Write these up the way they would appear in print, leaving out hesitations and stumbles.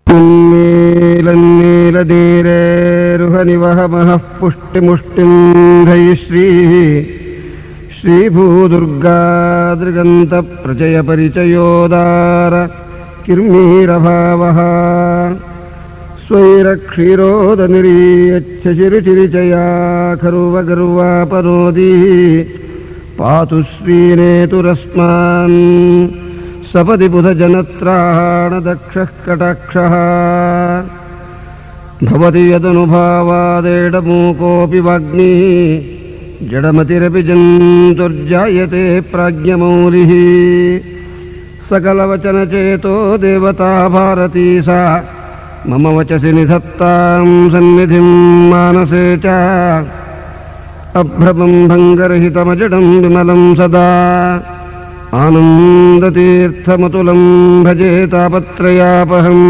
नीलनीलनीरेरुहनिवहमहः पुष्टिमुष्टिं धैश्रीः श्रीभूदुर्गादृगन्तप्रचयपरिचयोदार किर्मीरभावः स्वैरक्षीरोदनिरीयच्छशिरुचिरिचया खरुवगर्वापनोदी पातु श्रीनेतुरस्मान् सपदि बुधजनत्राणदक्षः कटाक्षः भवति यदनुभावादेडमूकोऽपि वाग्मिः जडमतिरपि जन्तुर्जायते प्राज्ञमौलिः सकलवचनचेतो देवता भारती सा मम वचसि निधत्तां सन्निधिं मानसे च अभ्रमं भङ्गरहितमजडं विमलं सदा आनन्दतीर्थमतुलं भजे तापत्रयापहम्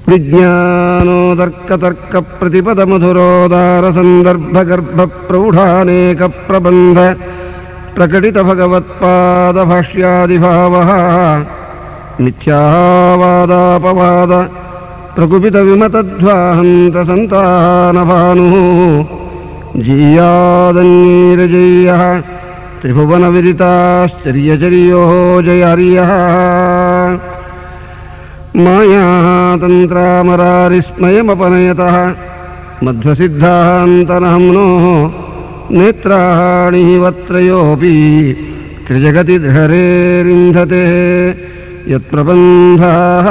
विज्ञानोदर्कतर्कप्रतिपदमधुरोदारसन्दर्भगर्भप्रौढानेकप्रबन्ध प्रकटितभगवत्पादभाष्यादिभावः मिथ्यावादापवाद प्रकुपितविमतध्वाहन्तसन्तानभानुः जीयादन्यैरजय्यः त्रिभुवनविदिताश्चर्यचर्यो जयार्यः मायातन्त्रामरारिस्मयमपनयतः मध्वसिद्धान्तनहम्नोः नेत्राणिवत्रयोऽपि त्रिजगति धरेरिन्धते यत्प्रबन्धाः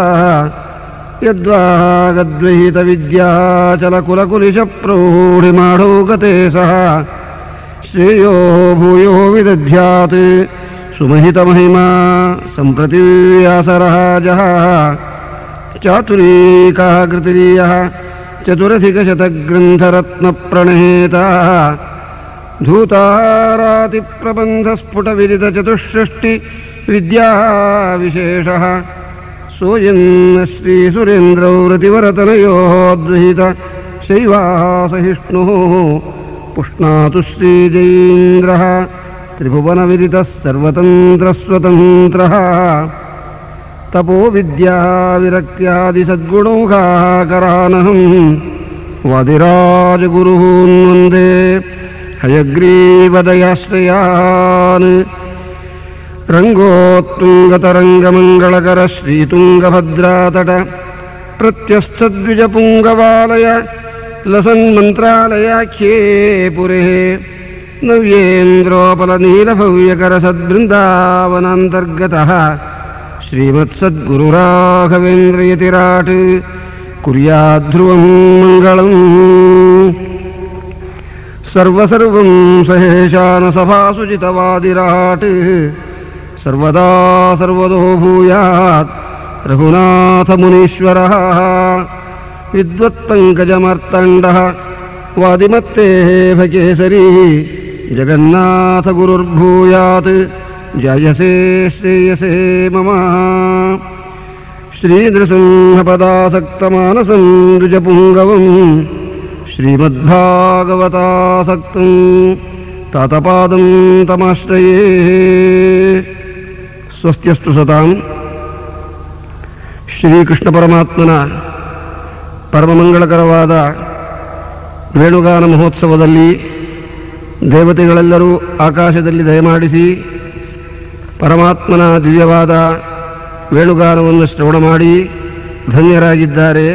यद्वागद्वैतविद्याचलकुलकुलिशप्रौढिमाढौ गते सः श्रेयो भूयो विदध्यात् सुमहितमहिमा सम्प्रति व्यासराजः चातुरीकाकृतिरीयः चतुरधिकशतग्रन्थरत्नप्रणेताः धूतारातिप्रबन्धस्फुटविदितचतुष्षष्टिविद्याविशेषः सोऽयं श्रीसुरेन्द्रौ रतिवरतनयोः द्विहित शैवासहिष्णुः पुष्णातु श्रीजयीन्द्रः त्रिभुवनविदितः सर्वतन्त्रस्वतन्त्रः तपो विद्याविरक्त्यादिसद्गुणौघाकरानहं वादिराजगुरुः वन्दे हयग्रीवदयाश्रयान् रङ्गोत्तुङ्गतरङ्गमङ्गलकर श्रीतुङ्गभद्रातट प्रत्यस्थद्विजपुङ्गवालय लसन्मन्त्रालयाख्ये पुरे नव्येन्द्रोपलनीलभव्यकरसद्बृन्दावनान्तर्गतः श्रीमत्सद्गुरुराघवेन्द्रयतिराट् कुर्याद्ध्रुवं मङ्गलम् सर्वसर्वं सहेशानसभासुचितवादिराट् सर्वदा सर्वतो भूयात् रघुनाथमुनीश्वरः विद्वत्पङ्कजमर्तण्डः वादिमत्तेः भकेसरी जगन्नाथगुरुर्भूयात् जायसे श्रेयसे मम श्रीनृसिंहपदासक्तमानसं द्विजपुङ्गवं श्रीमद्भागवतासक्तं तातपादं तमाश्रये ಸ್ವಸ್ತ್ಯಸ್ತು ಸತಾಂ. ಶ್ರೀಕೃಷ್ಣಪರಮಾತ್ಮನ ಪರಮಮಂಗಳಕರವಾದ ವೇಣುಗಾನ ಮಹೋತ್ಸವದಲ್ಲಿ ದೇವತೆಗಳೆಲ್ಲರೂ ಆಕಾಶದಲ್ಲಿ ದಯಮಾಡಿಸಿ ಪರಮಾತ್ಮನ ದಿವ್ಯವಾದ ವೇಣುಗಾನವನ್ನು ಶ್ರವಣ ಮಾಡಿ ಧನ್ಯರಾಗಿದ್ದಾರೆ.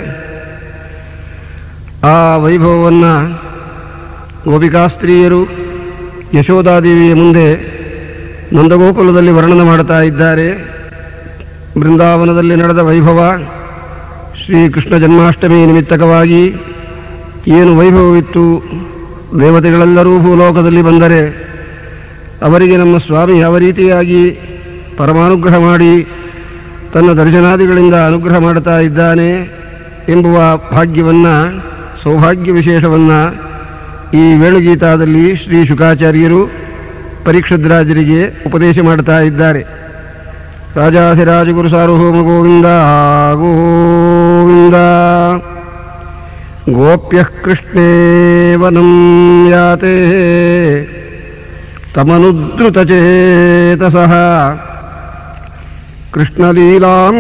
ಆ ವೈಭವವನ್ನು ಗೋಪಿಕಾಸ್ತ್ರೀಯರು ಯಶೋದಾದೇವಿಯ ಮುಂದೆ ನಂದಗೋಕುಲದಲ್ಲಿ ವರ್ಣನೆ ಮಾಡ್ತಾ ಇದ್ದಾರೆ. ಬೃಂದಾವನದಲ್ಲಿ ನಡೆದ ವೈಭವ, ಶ್ರೀಕೃಷ್ಣ ಜನ್ಮಾಷ್ಟಮಿ ನಿಮಿತ್ತಕವಾಗಿ ಏನು ವೈಭವವಿತ್ತು, ದೇವತೆಗಳೆಲ್ಲರೂ ಭೂಲೋಕದಲ್ಲಿ ಬಂದರೆ ಅವರಿಗೆ ನಮ್ಮ ಸ್ವಾಮಿ ಯಾವ ರೀತಿಯಾಗಿ ಪರಮಾನುಗ್ರಹ ಮಾಡಿ ತನ್ನ ದರ್ಶನಾದಿಗಳಿಂದ ಅನುಗ್ರಹ ಮಾಡ್ತಾ ಇದ್ದಾನೆ ಎಂಬುವ ಭಾಗ್ಯವನ್ನು, ಸೌಭಾಗ್ಯ ವಿಶೇಷವನ್ನು ಈ ವೇಣುಗೀತಾದಲ್ಲಿ ಶ್ರೀ ಶುಕಾಚಾರ್ಯರು ಪರೀಕ್ಷದ್ರಾಜರಿಗೆ ಉಪದೇಶ ಮಾಡ್ತಾ ಇದ್ದಾರೆ. ರಾಜಾಧಿರಾಜಗುರು ಸಾರ್ವಭೌಮ ಗೋವಿಂದ ಗೋವಿಂದ. ಗೋಪ್ಯಃ ಕೃಷ್ಣೇ ವನಂ ಯಾತೆ ತಮನುದ್ರುತಚೇತಸಃ ಕೃಷ್ಣಲೀಲಾಂ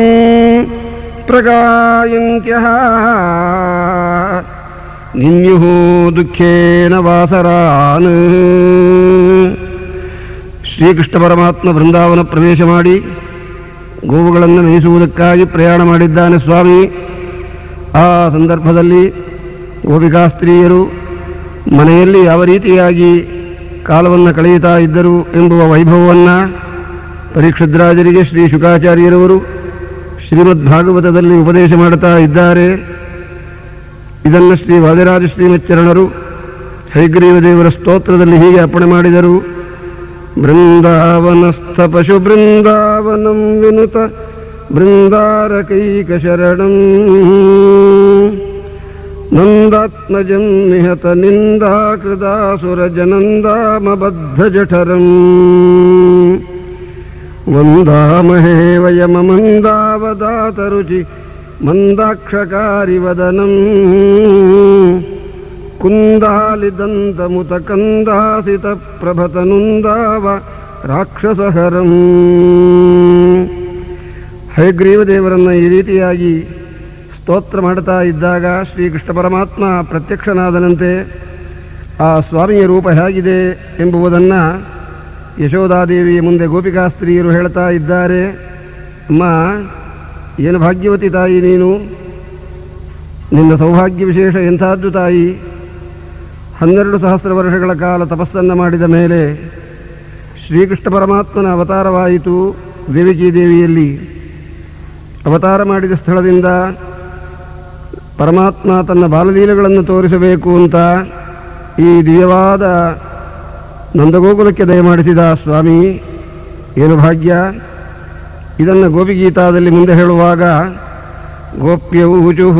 ಪ್ರಗಾಯಂತ್ಯಃ ನಿನ್ಯುಃ ದುಃಖೇನ ವಾಸರಾನ್. ಶ್ರೀಕೃಷ್ಣ ಪರಮಾತ್ಮ ಬೃಂದಾವನ ಪ್ರವೇಶ ಮಾಡಿ ಗೋವುಗಳನ್ನು ಮೇಯಿಸುವುದಕ್ಕಾಗಿ ಪ್ರಯಾಣ ಮಾಡಿದ್ದಾನೆ ಸ್ವಾಮಿ. ಆ ಸಂದರ್ಭದಲ್ಲಿ ಗೋಪಿಕಾಸ್ತ್ರೀಯರು ಮನೆಯಲ್ಲಿ ಯಾವ ರೀತಿಯಾಗಿ ಕಾಲವನ್ನು ಕಳೆಯುತ್ತಾ ಇದ್ದರು ಎಂಬುವ ವೈಭವವನ್ನು ಪರೀಕ್ಷಿದ್ರಾಜರಿಗೆ ಶ್ರೀ ಶುಕಾಚಾರ್ಯರವರು ಶ್ರೀಮದ್ ಭಾಗವತದಲ್ಲಿ ಉಪದೇಶ ಮಾಡುತ್ತಾ ಇದ್ದಾರೆ. ಇದನ್ನು ಶ್ರೀ ವಾದಿರಾಜ ಶ್ರೀಮಚ್ಚರಣರು ಹಯಗ್ರೀವ ದೇವರ ಸ್ತೋತ್ರದಲ್ಲಿ ಹೀಗೆ ಅರ್ಪಣೆ ಮಾಡಿದರು. ಬೃಂದಾವನಸ್ಥ ಪಶು ಬೃಂದಾವನಂ ವಿನುತ ಬೃಂದಾರಕೈಕ ಶರಣಂ ನಂದಾತ್ಮಜಂ ನಿಹತ ನಿಂದಾಕೃದಾಸುರ ಜನಂದಾಮಬದ್ಧ ಜಠರಂ ವಂದಾಮಹೇ ವಯಮಮಂದಾವದಾತರುಚಿ ಮಂದಾಕ್ಷಕಾರಿ ವದನಂ ಕುಂದಾಲಿದಂತಮುತ ಕಂದಾಸಿತ ಪ್ರಭತನುಂದಾವ ರಾಕ್ಷಸಹರಂ. ಹಯಗ್ರೀವ ದೇವರನ್ನು ಈ ರೀತಿಯಾಗಿ ಸ್ತೋತ್ರ ಮಾಡುತ್ತಾ ಇದ್ದಾಗ ಶ್ರೀಕೃಷ್ಣ ಪರಮಾತ್ಮ ಪ್ರತ್ಯಕ್ಷನಾದನಂತೆ. ಆ ಸ್ವಾಮಿಯ ರೂಪ ಹೇಗಿದೆ ಎಂಬುದನ್ನು ಯಶೋದಾದೇವಿಯ ಮುಂದೆ ಗೋಪಿಕಾಸ್ತ್ರೀಯರು ಹೇಳ್ತಾ ಇದ್ದಾರೆ. ಅಮ್ಮ, ಏನು ಭಾಗ್ಯವತಿ ತಾಯಿ ನೀನು, ನಿನ್ನ ಸೌಭಾಗ್ಯ ವಿಶೇಷ ಎಂಥದ್ದು ತಾಯಿ. 12,000 ವರ್ಷಗಳ ಕಾಲ ತಪಸ್ಸನ್ನು ಮಾಡಿದ ಮೇಲೆ ಶ್ರೀಕೃಷ್ಣ ಪರಮಾತ್ಮನ ಅವತಾರವಾಯಿತು. ದೇವಿಕಿ ದೇವಿಯಲ್ಲಿ ಅವತಾರ ಮಾಡಿದ ಸ್ಥಳದಿಂದ ಪರಮಾತ್ಮ ತನ್ನ ಬಾಲಲೀಲೆಗಳನ್ನು ತೋರಿಸಬೇಕು ಅಂತ ಈ ದಿವ್ಯವಾದ ನಂದಗೋಕುಲಕ್ಕೆ ದಯಮಾಡಿಸಿದ ಸ್ವಾಮಿ. ಏನು ಭಾಗ್ಯ. ಇದನ್ನು ಗೋಪಿಗೀತಾದಲ್ಲಿ ಮುಂದೆ ಹೇಳುವಾಗ ಗೋಪ್ಯೌಚುಃ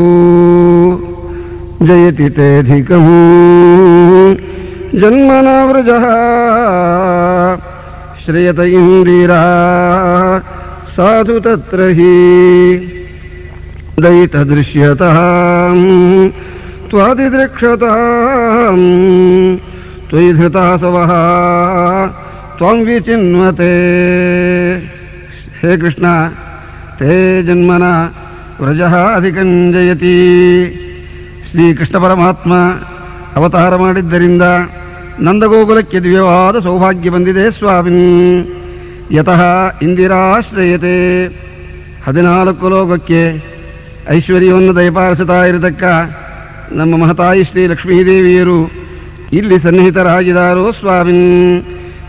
ಜಯತಿ ತೇಧಿಕಂ ಜನ್ಮನಾ ವ್ರಜಃ ಶ್ರೇಯತ ಇಂದಿರಾ ಸಾಧು ತತ್ರ ಹಿ ದಯಿತ ದೃಶ್ಯತಃ ತ್ವಾದಿದೃಕ್ಷತಾಂ ತ್ವಯಿ ಧೃತಾಸವಃ ತ್ವಾಂ ವಿಚಿನ್ವತೆ. ಹೇ ಕೃಷ್ಣ, ತೇ ಜನ್ಮನ ವ್ರಜಃ ಅಧಿಕಂ ಜಯತಿ. ಶ್ರೀಕೃಷ್ಣ ಪರಮಾತ್ಮ ಅವತಾರ ಮಾಡಿದ್ದರಿಂದ ನಂದಗೋಕುಲಕ್ಕೆ ದಿವ್ಯವಾದ ಸೌಭಾಗ್ಯ ಬಂದಿದೆ ಸ್ವಾಮಿ. ಯತಃ ಇಂದಿರಾಶ್ರಯತೆ. 14 ಲೋಕಕ್ಕೆ ಐಶ್ವರ್ಯವನ್ನು ದಯಪಾಲಿಸುತ್ತಾ ಇರತಕ್ಕ ನಮ್ಮ ಮಹತಾಯಿ ಶ್ರೀ ಲಕ್ಷ್ಮೀದೇವಿಯರು ಇಲ್ಲಿ ಸನ್ನಿಹಿತರಾಗಿದ್ದಾರೋ ಸ್ವಾಮಿ.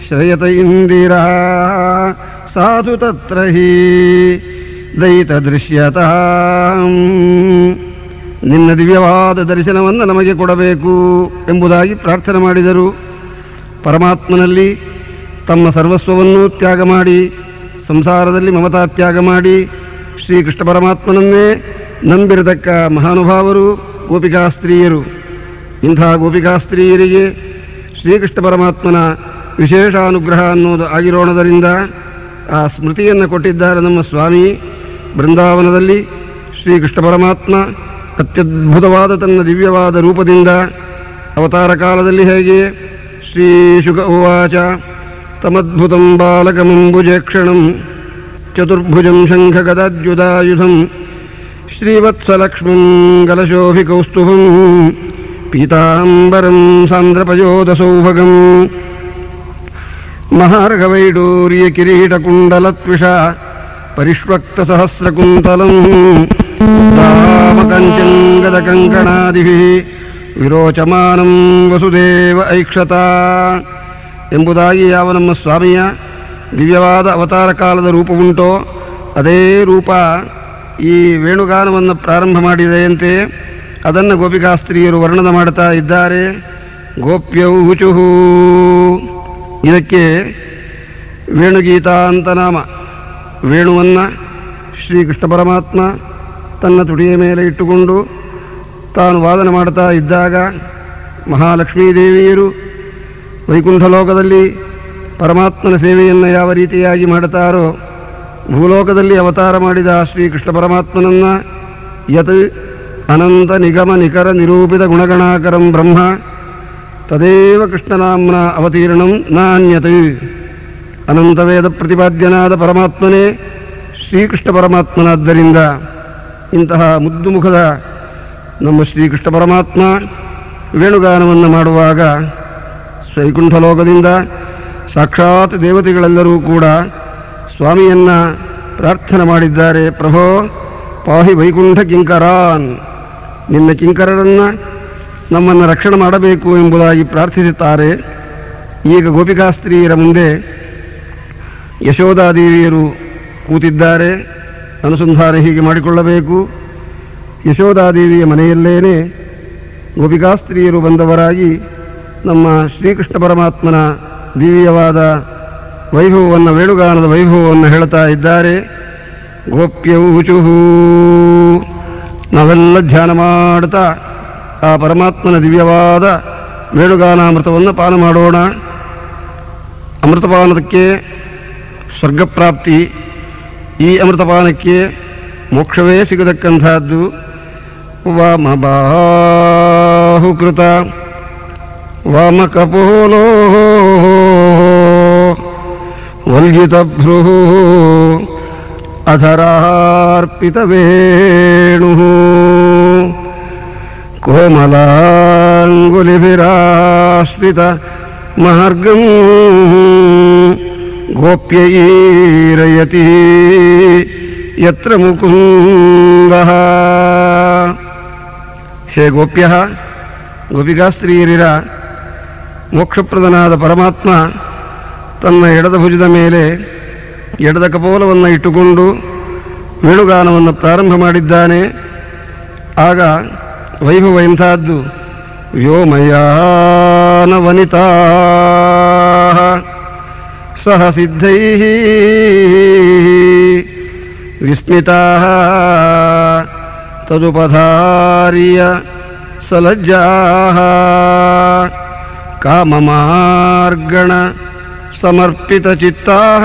ಶ್ರೇಯತ ಇಂದಿರಾ ಸಾಧು ತತ್ರ ಹಿ ದಯಿತ ದೃಶ್ಯತಃ. ನಿನ್ನ ದಿವ್ಯವಾದ ದರ್ಶನವನ್ನು ನಮಗೆ ಕೊಡಬೇಕು ಎಂಬುದಾಗಿ ಪ್ರಾರ್ಥನೆ ಮಾಡಿದರು. ಪರಮಾತ್ಮನಲ್ಲಿ ತಮ್ಮ ಸರ್ವಸ್ವವನ್ನು ತ್ಯಾಗ ಮಾಡಿ, ಸಂಸಾರದಲ್ಲಿ ಮಮತಾ ತ್ಯಾಗ ಮಾಡಿ ಶ್ರೀಕೃಷ್ಣ ಪರಮಾತ್ಮನನ್ನೇ ನಂಬಿರತಕ್ಕ ಮಹಾನುಭಾವರು ಗೋಪಿಕಾಸ್ತ್ರೀಯರು. ಇಂಥ ಗೋಪಿಕಾಸ್ತ್ರೀಯರಿಗೆ ಶ್ರೀಕೃಷ್ಣ ಪರಮಾತ್ಮನ ವಿಶೇಷ ಅನುಗ್ರಹ ಅನ್ನೋದು ಆಗಿರೋಣದರಿಂದ ಆ ಸ್ಮೃತಿಯನ್ನು ಕೊಟ್ಟಿದ್ದಾರೆ ನಮ್ಮ ಸ್ವಾಮಿ. ಬೃಂದಾವನದಲ್ಲಿ ಶ್ರೀಕೃಷ್ಣ ಪರಮಾತ್ಮ ಅತ್ಯದ್ಭುತವಾದ ತನ್ನ ದಿವ್ಯವಾದ ರೂಪದಿಂದ ಅವತಾರ ಕಾಲದಲ್ಲಿ ಹೇಗೆ ಶ್ರೀ ಶುಕ ಉವಾಚ ತಮದ್ಭುತಂ ಬಾಲಕಮಂಬುಜೇಕ್ಷಣಂ ಚತುರ್ಭುಜಂ ಶಂಖಗದಾದ್ಯುಧಾಯುಧಂ ಶ್ರೀವತ್ಸಲಕ್ಷ್ಮೀಂ ಗಲಶೋಭಿಕೌಸ್ತುಭಂ ಪೀತಾಂಬರಂ ಸಾಂದ್ರಪಯೋಧಸೌಭಗಂ ಮಹಾರ್ಘವೈಡೂರ್ಯ ಕಿರೀಟಕುಂಡಲತ್ವಿಷ ಪರಿಷ್ವಕ್ತಸಹಸ್ರಕುಂತಲಂ ದಾಮಕಂಚಂಗದಕಂಕಣಾದಿಭಿಃ ವಿರೋಚಮಾನಂ ವಸುದೇವ ಐಕ್ಷತಾ. ಎಂಬುದಾಗಿ ಯಾವ ನಮ್ಮ ಸ್ವಾಮಿಯ ದಿವ್ಯವಾದ ಅವತಾರ ಕಾಲದ ರೂಪವುಂಟೋ ಅದೇ ರೂಪ ಈ ವೇಣುಗಾನವನ್ನು ಪ್ರಾರಂಭ ಮಾಡಿದೆಯಂತೆ. ಅದನ್ನು ಗೋಪಿಕಾಸ್ತ್ರೀಯರು ವರ್ಣನ ಮಾಡ್ತಾ ಇದ್ದಾರೆ. ಗೋಪ್ಯೌಚುಃ, ಇದಕ್ಕೆ ವೇಣುಗೀತ ಅಂತ ನಾಮ. ವೇಣುವನ್ನು ಶ್ರೀಕೃಷ್ಣ ಪರಮಾತ್ಮ ತನ್ನ ತುಡಿಯ ಮೇಲೆ ಇಟ್ಟುಕೊಂಡು ತಾನು ವಾದನ ಮಾಡ್ತಾ ಇದ್ದಾಗ ಮಹಾಲಕ್ಷ್ಮೀದೇವಿಯರು ವೈಕುಂಠ ಲೋಕದಲ್ಲಿ ಪರಮಾತ್ಮನ ಸೇವೆಯನ್ನು ಯಾವ ರೀತಿಯಾಗಿ ಮಾಡುತ್ತಾರೋ ಭೂಲೋಕದಲ್ಲಿ ಅವತಾರ ಮಾಡಿದ ಶ್ರೀಕೃಷ್ಣ ಪರಮಾತ್ಮನನ್ನು ಯತ್ ಅನಂತ ನಿಗಮ ನಿಖರ ನಿರೂಪಿತ ಗುಣಗಣಾಕರಂ ಬ್ರಹ್ಮ ತದೇವ ಕೃಷ್ಣನಾಮ್ನ ಅವತೀರ್ಣಂ ನಾನ್ಯತ್. ಅನಂತವೇದ ಪ್ರತಿಪಾದ್ಯನಾದ ಪರಮಾತ್ಮನೇ ಶ್ರೀಕೃಷ್ಣ ಪರಮಾತ್ಮನಾದ್ದರಿಂದ ಇಂತಹ ಮುದ್ದು ಮುಖದ ನಮ್ಮ ಶ್ರೀಕೃಷ್ಣ ಪರಮಾತ್ಮ ವೇಣುಗಾನವನ್ನು ಮಾಡುವಾಗ ವೈಕುಂಠ ಲೋಕದಿಂದ ಸಾಕ್ಷಾತ್ ದೇವತೆಗಳೆಲ್ಲರೂ ಕೂಡ ಸ್ವಾಮಿಯನ್ನು ಪ್ರಾರ್ಥನೆ ಮಾಡಿದ್ದಾರೆ. ಪ್ರಭೋ ಪಾಹಿ ವೈಕುಂಠ ಕಿಂಕರಾನ್, ನಿನ್ನ ಕಿಂಕರರನ್ನು ನಮ್ಮನ್ನು ರಕ್ಷಣೆ ಮಾಡಬೇಕು ಎಂಬುದಾಗಿ ಪ್ರಾರ್ಥಿಸುತ್ತಾರೆ. ಈಗ ಗೋಪಿಕಾಸ್ತ್ರೀಯರ ಮುಂದೆ ಯಶೋಧಾದೇವಿಯರು ಕೂತಿದ್ದಾರೆ. ಅನುಸಂಧಾನ ಹೀಗೆ ಮಾಡಿಕೊಳ್ಳಬೇಕು. ಯಶೋಧಾದೇವಿಯ ಮನೆಯಲ್ಲೇನೆ ಗೋಪಿಕಾಸ್ತ್ರೀಯರು ಬಂದವರಾಗಿ ನಮ್ಮ ಶ್ರೀಕೃಷ್ಣ ಪರಮಾತ್ಮನ ದಿವ್ಯವಾದ ವೈಭವವನ್ನು, ವೇಣುಗಾನದ ವೈಭವವನ್ನು ಹೇಳ್ತಾ ಇದ್ದಾರೆ. ಗೋಪ್ಯೌಚುಹು, ನಾವೆಲ್ಲ ಧ್ಯಾನ ಮಾಡ್ತಾ ಆ ಪರಮಾತ್ಮನ ದಿವ್ಯವಾದ ವೇಣುಗಾನಾಮೃತವನ್ನು ಪಾನ ಮಾಡೋಣ. ಅಮೃತಪಾನಕ್ಕೆ ಸ್ವರ್ಗಪ್ರಾಪ್ತಿ, ಈ ಅಮೃತಪಾನಕ್ಕೆ ಮೋಕ್ಷವೇ ಸಿಗತಕ್ಕಂಥದ್ದು. ವಾಮಬಾಹುಕೃತ ವಾಮಕಪೋಲೋ ವಲ್ಗಿತಭ್ರೂ ಅಧರಾರ್ಪಿತವೇಣು ಕೋಮಲಾಂಗುಲಿಭಿರಾಶ್ರಿತ ಮಹರ್ಗಂ ಗೋಪ್ಯೈರಯತಿ ಯತ್ರ ಮುಕುಂದಃ. ಹೇ ಗೋಪ್ಯ, ಗೋಪಿಕಾಸ್ತ್ರೀಯರಿರ ಮೋಕ್ಷಪ್ರದನಾದ ಪರಮಾತ್ಮ ತನ್ನ ಎಡದ ಭುಜದ ಮೇಲೆ ಎಡದ ಕಪೋಲವನ್ನು ಇಟ್ಟುಕೊಂಡು ವೇಣುಗಾನವನ್ನು ಪ್ರಾರಂಭ ಮಾಡಿದ್ದಾನೆ. ಆಗ ವೈಭವ ಎಂಥದ್ದು! ವ್ಯೋಮಯಾನ ವನಿತಾ ಸಹ ಸಿದ್ಧೈಃ ವಿಸ್ಮಿತಾಃ ತದುಪಧಾರ್ಯ ಸಲಜ್ಜಾಃ ಕಾಮಮಾರ್ಗಣ ಸಮರ್ಪಿತಚಿತ್ತಾಃ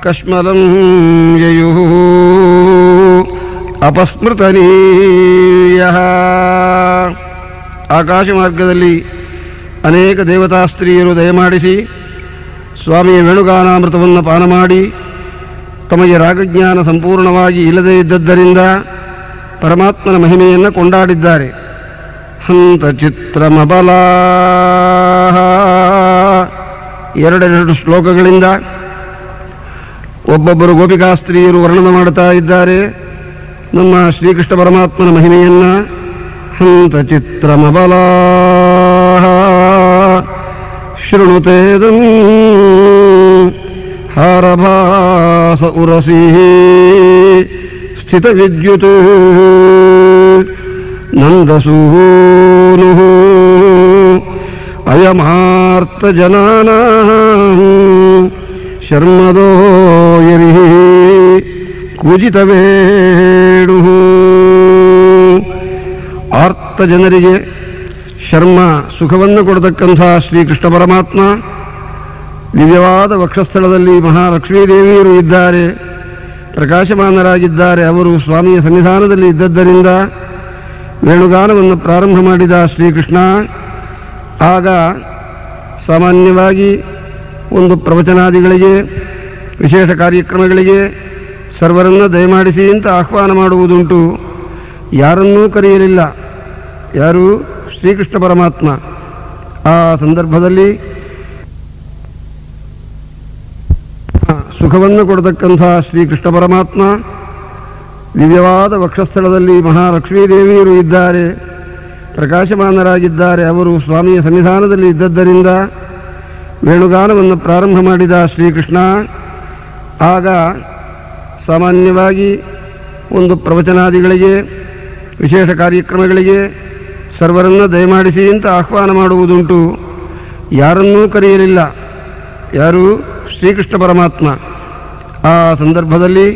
ಕಶ್ಮಲಂ ಯಯುಃ ಅಪಸ್ಮೃತನೀಯಃ. ಆಕಾಶ ಮಾರ್ಗದಲ್ಲಿ ಅನೇಕ ದೇವತಾ ಸ್ತ್ರೀಯರು ದಯಮಾಡಿಸಿ ಸ್ವಾಮಿಯ ವೇಣುಗಾನಾಮೃತವನ್ನು ಪಾನ ಮಾಡಿ ತಮಗೆ ರಾಗಜ್ಞಾನ ಸಂಪೂರ್ಣವಾಗಿ ಇಲ್ಲದೇ ಇದ್ದದ್ದರಿಂದ ಪರಮಾತ್ಮನ ಮಹಿಮೆಯನ್ನು ಕೊಂಡಾಡಿದ್ದಾರೆ. ಹಂತ ಚಿತ್ರಮಬಲ, ಎರಡೆರಡು ಶ್ಲೋಕಗಳಿಂದ ಒಬ್ಬೊಬ್ಬರು ಗೋಪಿಕಾಸ್ತ್ರೀಯರು ವರ್ಣನೆ ಮಾಡುತ್ತಾ ಇದ್ದಾರೆ ನಮ್ಮ ಶ್ರೀಕೃಷ್ಣ ಪರಮಾತ್ಮನ ಮಹಿಮೆಯನ್ನು. ಹಂತ ಚಿತ್ರಮಬಲ ಶೃಣುತೇದಂ ಹಾರಭಾಸ ಉರಸಿ ಸ್ಥಿತ ವಿದ್ಯುತ್ ನಂದಸೂನು ಅಯಮಾರ್ತ ಜನಾನಾಂ ಶರ್ಮದೋ ಯರಿ ಕೂಜಿತವೇಣು. ಆರ್ತ ಜನರಿಗೆ ಶರ್ಮ ಸುಖವನ್ನು ಕೊಡತಕ್ಕಂಥ ಶ್ರೀಕೃಷ್ಣ ಪರಮಾತ್ಮ ದಿವ್ಯವಾದ ವಕ್ಷಸ್ಥಳದಲ್ಲಿ ಮಹಾಲಕ್ಷ್ಮೀದೇವಿಯರು ಇದ್ದಾರೆ, ಪ್ರಕಾಶಮಾನರಾಗಿದ್ದಾರೆ. ಅವರು ಸ್ವಾಮಿಯ ಸನ್ನಿಧಾನದಲ್ಲಿ ಇದ್ದದ್ದರಿಂದ ವೇಣುಗಾನವನ್ನು ಪ್ರಾರಂಭ ಮಾಡಿದ ಶ್ರೀಕೃಷ್ಣ ಆಗ ಸಾಮಾನ್ಯವಾಗಿ ಒಂದು ಪ್ರವಚನಾದಿಗಳಿಗೆ, ವಿಶೇಷ ಕಾರ್ಯಕ್ರಮಗಳಿಗೆ ಸರ್ವರನ್ನು ದಯಮಾಡಿಸಿ ಅಂತ ಆಹ್ವಾನ ಮಾಡುವುದುಂಟು. ಯಾರನ್ನೂ ಕರೆಯಲಿಲ್ಲ, ಯಾರು? ಶ್ರೀಕೃಷ್ಣ ಪರಮಾತ್ಮ. ಆ ಸಂದರ್ಭದಲ್ಲಿ ಸುಖವನ್ನು ಕೊಡತಕ್ಕಂಥ ಶ್ರೀಕೃಷ್ಣ ಪರಮಾತ್ಮ ದಿವ್ಯವಾದ ವಕ್ಷಸ್ಥಳದಲ್ಲಿ ಮಹಾಲಕ್ಷ್ಮೀದೇವಿಯರು ಇದ್ದಾರೆ, ಪ್ರಕಾಶಮಾನರಾಗಿದ್ದಾರೆ. ಅವರು ಸ್ವಾಮಿಯ ಸನ್ನಿಧಾನದಲ್ಲಿ ಇದ್ದದ್ದರಿಂದ ವೇಣುಗಾನವನ್ನು ಪ್ರಾರಂಭ ಮಾಡಿದ ಶ್ರೀಕೃಷ್ಣ ಆಗ ಸಾಮಾನ್ಯವಾಗಿ ಒಂದು ಪ್ರವಚನಾದಿಗಳಿಗೆ, ವಿಶೇಷ ಕಾರ್ಯಕ್ರಮಗಳಿಗೆ ಸರ್ವರನ್ನು ದಯಮಾಡಿಸಿ ಅಂತ ಆಹ್ವಾನ ಮಾಡುವುದುಂಟು. ಯಾರನ್ನೂ ಕರೆಯಲಿಲ್ಲ, ಯಾರು? ಶ್ರೀಕೃಷ್ಣ ಪರಮಾತ್ಮ. ಆ ಸಂದರ್ಭದಲ್ಲಿ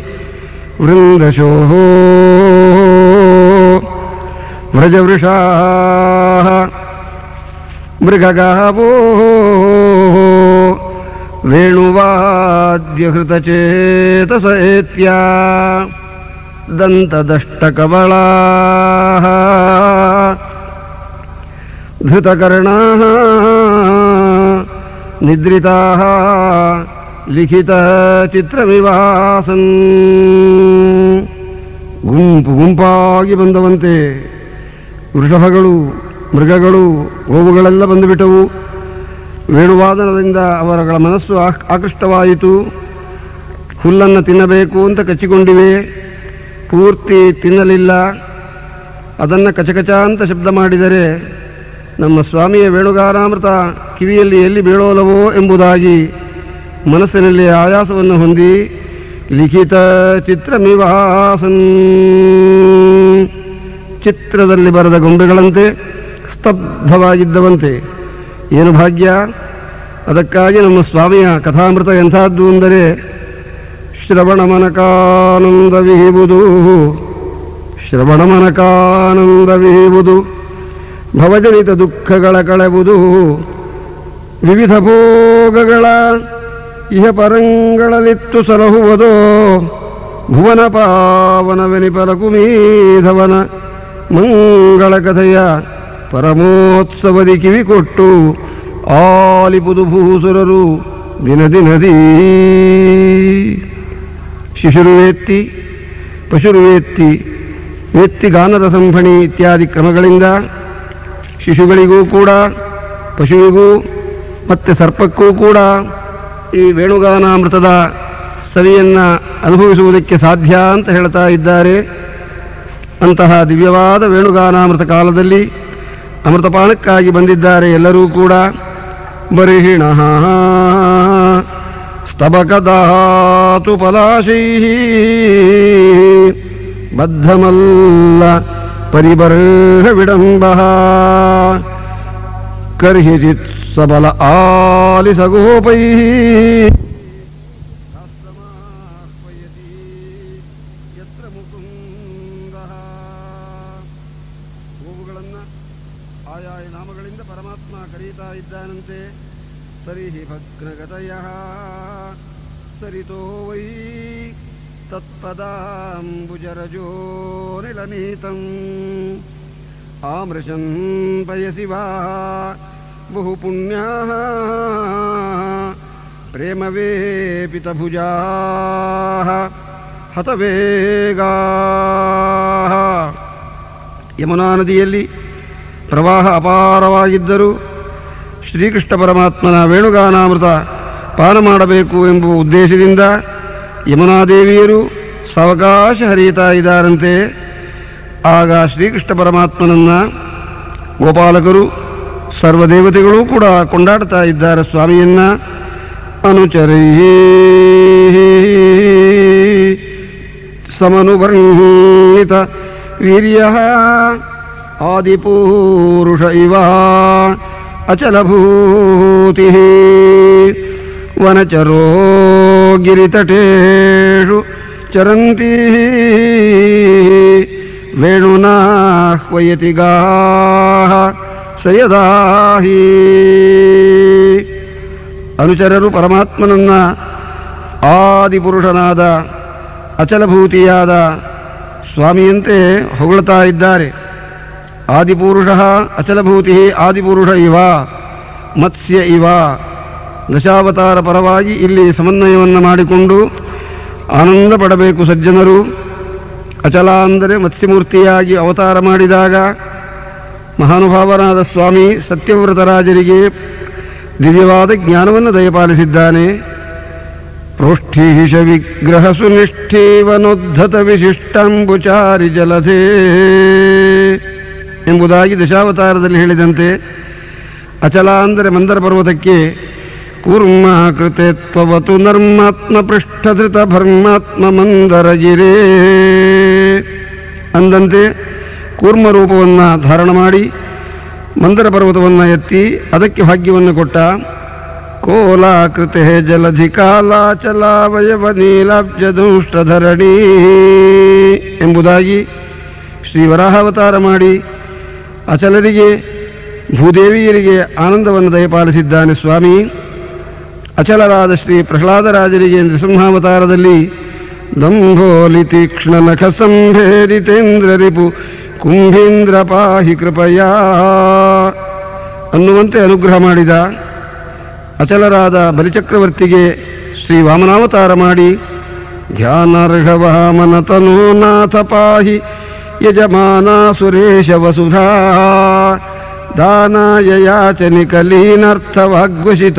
ವೃಂದಶೋಹೋ ವ್ರಜವೃಷಾಃ ಮೃಗಗಾವೋ ವೇಣುವಾದ್ಯಹೃತಚೇತಸ ಏತ್ಯ ದಂತದಷ್ಟಕಬಳಾಃ ಧೃತಕರ್ಣಾಃ ನಿದ್ರಿತಾಃ ಲಿಖಿತ ಚಿತ್ರವಿವಾಸನ್. ಗುಂಪು ಗುಂಪಾಗಿ ಬಂದವಂತೆ ವೃಷಭಗಳು, ಮೃಗಗಳು, ಗೋವುಗಳೆಲ್ಲ ಬಂದುಬಿಟ್ಟವು. ವೇಣುವಾದನದಿಂದ ಅವರಗಳ ಮನಸ್ಸು ಆಕೃಷ್ಟವಾಯಿತು. ಹುಲ್ಲನ್ನು ತಿನ್ನಬೇಕು ಅಂತ ಕಚ್ಚಿಕೊಂಡಿವೆ. ಪೂರ್ತಿ ತಿನ್ನಲಿಲ್ಲ. ಅದನ್ನು ಕಚಕಚ ಅಂತ ಶಬ್ದ ಮಾಡಿದರೆ ನಮ್ಮ ಸ್ವಾಮಿಯ ವೇಣುಗಾನಾಮೃತ ಕಿವಿಯಲ್ಲಿ ಎಲ್ಲಿ ಬೀಳೋಲವೋ ಎಂಬುದಾಗಿ ಮನಸ್ಸಿನಲ್ಲಿ ಆಯಾಸವನ್ನು ಹೊಂದಿ ಲಿಖಿತ ಚಿತ್ರಮಿವಾಸನ್, ಚಿತ್ರದಲ್ಲಿ ಬರೆದ ಗೊಂಬೆಗಳಂತೆ ಸ್ತಬ್ಧವಾಗಿದ್ದವಂತೆ. ಏನು ಭಾಗ್ಯ! ಅದಕ್ಕಾಗಿ ನಮ್ಮ ಸ್ವಾಮಿಯ ಕಥಾಮೃತ ಎಂಥದ್ದು ಅಂದರೆ ಶ್ರವಣಮನಕಾನಂದವಿಹುದು, ಶ್ರವಣಮನಕಾನಂದವಿಹುದು, ಭವಜನಿತ ದುಃಖಗಳ ಕಳೆವುದು, ವಿವಿಧ ಭೋಗಗಳ ಇಹ ಪರಂಗಳಲಿತ್ತು ಸಲಹುವುದೋ, ಭುವನ ಪಾವನವೆನಿಪಲ ಕುಮೀಧವನ ಮಂಗಳ ಕಥೆಯ ಪರಮೋತ್ಸವದಿ ಕಿವಿ ಕೊಟ್ಟು ಆಲಿಪುದು ಭೂಸುರರು ದಿನ ದಿನದೀ. ಶಿಶುರುವೇತ್ತಿ, ಪಶುರುವೇತ್ತಿ, ವೇತ್ತಿ ಗಾನದ ಸಂಭಣಿ ಇತ್ಯಾದಿ ಕ್ರಮಗಳಿಂದ ಶಿಶುಗಳಿಗೂ ಕೂಡ, ಪಶುವಿಗೂ ಮತ್ತು ಸರ್ಪಕ್ಕೂ ಕೂಡ ಈ ವೇಣುಗಾನಾಮೃತದ ಸವಿಯನ್ನು ಅನುಭವಿಸುವುದಕ್ಕೆ ಸಾಧ್ಯ ಅಂತ ಹೇಳ್ತಾ ಇದ್ದಾರೆ. ಅಂತಹ ದಿವ್ಯವಾದ ವೇಣುಗಾನಾಮೃತ ಕಾಲದಲ್ಲಿ ಅಮೃತಪಾನಕ್ಕಾಗಿ ಬಂದಿದ್ದಾರೆ ಎಲ್ಲರೂ ಕೂಡ. ಬರಿಹಿಣ ಸ್ತಬಕದಾತು ಪಲಾಶೈ ಬದ್ಧಮಲ್ಲ ಪರಿಬರ್ಹ ವಿಡಂಬ ಕರ್ಹಿಚಿತ್ ಸಬಲ ಆಲಿಸಗೋಪೈ ಗೋವುಗಳನ್ನು ಆಯಾಯ ನಾಮಗಳಿಂದ ಪರಮಾತ್ಮ ಕರೀತಾ ಇದ್ದಾನಂತೆ. ಸರಿಹಿ ಭಗ್ನಗತಯಃ ಸರಿತೋ ವೈ ತತ್ಪದಾಂಬುಜರಜೋ ನಿಲನೀತಂ ಆಮೃಶನ್ ಪಯಸಿ ವಾ ಬಹು ಪುಣ್ಯಾಃ ಪ್ರೇಮವೇಪಿತಭುಜಾಃ ಹತವೇಗಾಃ. ಯಮುನಾ ನದಿಯಲ್ಲಿ ಪ್ರವಾಹ ಅಪಾರವಾಗಿದ್ದರೂ ಶ್ರೀಕೃಷ್ಣ ಪರಮಾತ್ಮನ ವೇಣುಗಾನಾಮೃತ ಪಾನ ಮಾಡಬೇಕು ಎಂಬುವ ಉದ್ದೇಶದಿಂದ ಯಮುನಾದೇವಿಯರು ಸಾವಕಾಶ ಹರಿಯುತ್ತಾ ಇದ್ದಾರಂತೆ. ಆಗ ಶ್ರೀಕೃಷ್ಣ ಪರಮಾತ್ಮನನ್ನು ಗೋಪಾಲಕರು ಸರ್ವದೇವತೆಗಳು ಕೂಡ ಕೊಂಡಾಡ್ತಾ ಇದ್ದಾರೆ. ಸ್ವಾಮಿಯನ್ನ ಅನುಚರೈ ಸಮನುವರ್ಣಿತ ವೀರ್ಯ ಆದಿಪೂರುಷ ಇವ ಅಚಲಭೂತಿ ವನಚರೋ ಗಿರಿತಟೇಷು ಚರಂತಿ ವೇಣುನಾಹ್ವಯತಿ ಗಾಃ ಸಯದಾಹಿ. ಅನುಚರರು ಪರಮಾತ್ಮನನ್ನ ಆದಿಪುರುಷನಾದ ಅಚಲಭೂತಿಯಾದ ಸ್ವಾಮಿಯಂತೆ ಹೊಗಳ್ತಾ ಇದ್ದಾರೆ. ಆದಿಪುರುಷ ಅಚಲಭೂತಿ ಆದಿಪುರುಷ ಇವ ಮತ್ಸ್ಯ ಇವ. ದಶಾವತಾರ ಪರವಾಗಿ ಇಲ್ಲಿ ಸಮನ್ವಯವನ್ನು ಮಾಡಿಕೊಂಡು ಆನಂದ ಪಡಬೇಕು ಸಜ್ಜನರು. ಅಚಲ ಅಂದರೆ ಮತ್ಸ್ಯಮೂರ್ತಿಯಾಗಿ ಅವತಾರ ಮಾಡಿದಾಗ ಮಹಾನುಭಾವನಾದ ಸ್ವಾಮಿ ಸತ್ಯವ್ರತರಾಜರಿಗೆ ದಿವ್ಯವಾದ ಜ್ಞಾನವನ್ನು ದಯಪಾಲಿಸಿದ್ದಾನೆ. ಪ್ರೋಷ್ಠೀಶ ವಿಗ್ರಹ ಸುನಿಷ್ಠೀವನೋದ್ಧತ ವಿಶಿಷ್ಟಾಂಬುಚಾರಿ ಜಲಧೇ ಎಂಬುದಾಗಿ ದಶಾವತಾರದಲ್ಲಿ ಹೇಳಿದಂತೆ ಅಚಲ ಅಂದರೆ ಮಂದರ ಪರ್ವತಕ್ಕೆ ಕೂರ್ಮ ಕೃತೆ ತ್ವವತು ನರ್ಮಾತ್ಮ ಪೃಷ್ಠಧೃತ ಭರ್ಮಾತ್ಮ ಮಂದರಗಿರೇ ಅಂದಂತೆ ಕೂರ್ಮ ರೂಪವನ್ನು ಧಾರಣ ಮಾಡಿ ಮಂದರ ಪರ್ವತವನ್ನು ಎತ್ತಿ ಅದಕ್ಕೆ ಭಾಗ್ಯವನ್ನು ಕೊಟ್ಟ. ಕೋಲಾಕೃತೆ ಜಲಧಿ ಕಾಲಾಚಲಾವಯವ ನೀಲಾಬ್ಜದುಷ್ಟಧರಣಿ ಎಂಬುದಾಗಿ ಶ್ರೀ ವರಾಹಾವತಾರ ಮಾಡಿ ಅಚಲರಿಗೆ ಭೂದೇವಿಯರಿಗೆ ಆನಂದವನ್ನು ದಯಪಾಲಿಸಿದ್ದಾನೆ ಸ್ವಾಮಿ. ಅಚಲರಾದ ಶ್ರೀ ಪ್ರಹ್ಲಾದರಾಜರಿಗೆ ನೃಸಿಂಹಾವತಾರದಲ್ಲಿ ದಂಭೋಲಿ ತೀಕ್ಷ್ಣ ನಖ ಸಂಭೇದಿತೇಂದ್ರ ರಿಪು ಕುಂಭೀಂದ್ರ ಪಾಹಿ ಕೃಪಯಾ ಅನ್ನುವಂತೆ ಅನುಗ್ರಹ ಮಾಡಿದ. ಅಚಲರಾದ ಬಲಿಚಕ್ರವರ್ತಿಗೆ ಶ್ರೀ ವಾಮನಾವತಾರ ಮಾಡಿ ಧ್ಯಾನಾರ್ಹ ವಾಮನತನೋ ನಾಥ ಪಾಹಿ ಯಜಮಾನ ಸುರೇಶ ವಸುಧಾ ದಾನಾಯ ಯಾಚನಿಕಲೀನರ್ಥವಾಗ್ವಶಿತ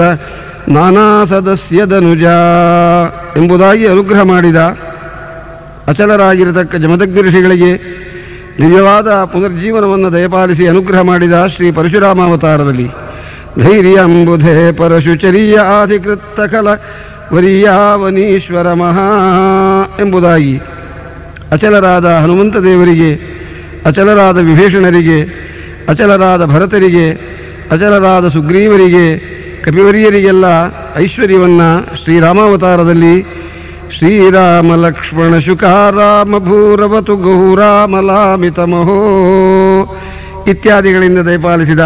ನಾನಾ ಸದಸ್ಯದನುಜ ಎಂಬುದಾಗಿ ಅನುಗ್ರಹ ಮಾಡಿದ. ಅಚಲರಾಗಿರತಕ್ಕ ಜಮದಗ್ನಿ ಋಷಿಗಳಿಗೆ ನಿಜವಾದ ಪುನರ್ಜೀವನವನ್ನು ದಯಪಾಲಿಸಿ ಅನುಗ್ರಹ ಮಾಡಿದ ಶ್ರೀ ಪರಶುರಾಮಾವತಾರದಲ್ಲಿ ಧೈರ್ಯಂಬುಧೇ ಪರಶುಚರ್ಯಾಧಿಕೃತ ಕಲ ವರಿಯಾವನೀಶ್ವರ ಮಹಾ ಎಂಬುದಾಗಿ ಅಚಲರಾದ ಹನುಮಂತ ದೇವರಿಗೆ, ಅಚಲರಾದ ವಿಭೀಷಣರಿಗೆ, ಅಚಲರಾದ ಭರತರಿಗೆ, ಅಚಲರಾದ ಸುಗ್ರೀವರಿಗೆ, ಕಪಿವರಿಯರಿಗೆಲ್ಲ ಐಶ್ವರ್ಯವನ್ನು ಶ್ರೀರಾಮಾವತಾರದಲ್ಲಿ ಶ್ರೀರಾಮ ಲಕ್ಷ್ಮಣ ಶುಕಾರಾಮ ಭೂರವತು ಗೌರಾಮಲಾಮಿತಮಹೋ ಇತ್ಯಾದಿಗಳಿಂದ ದಯಪಾಲಿಸಿದ.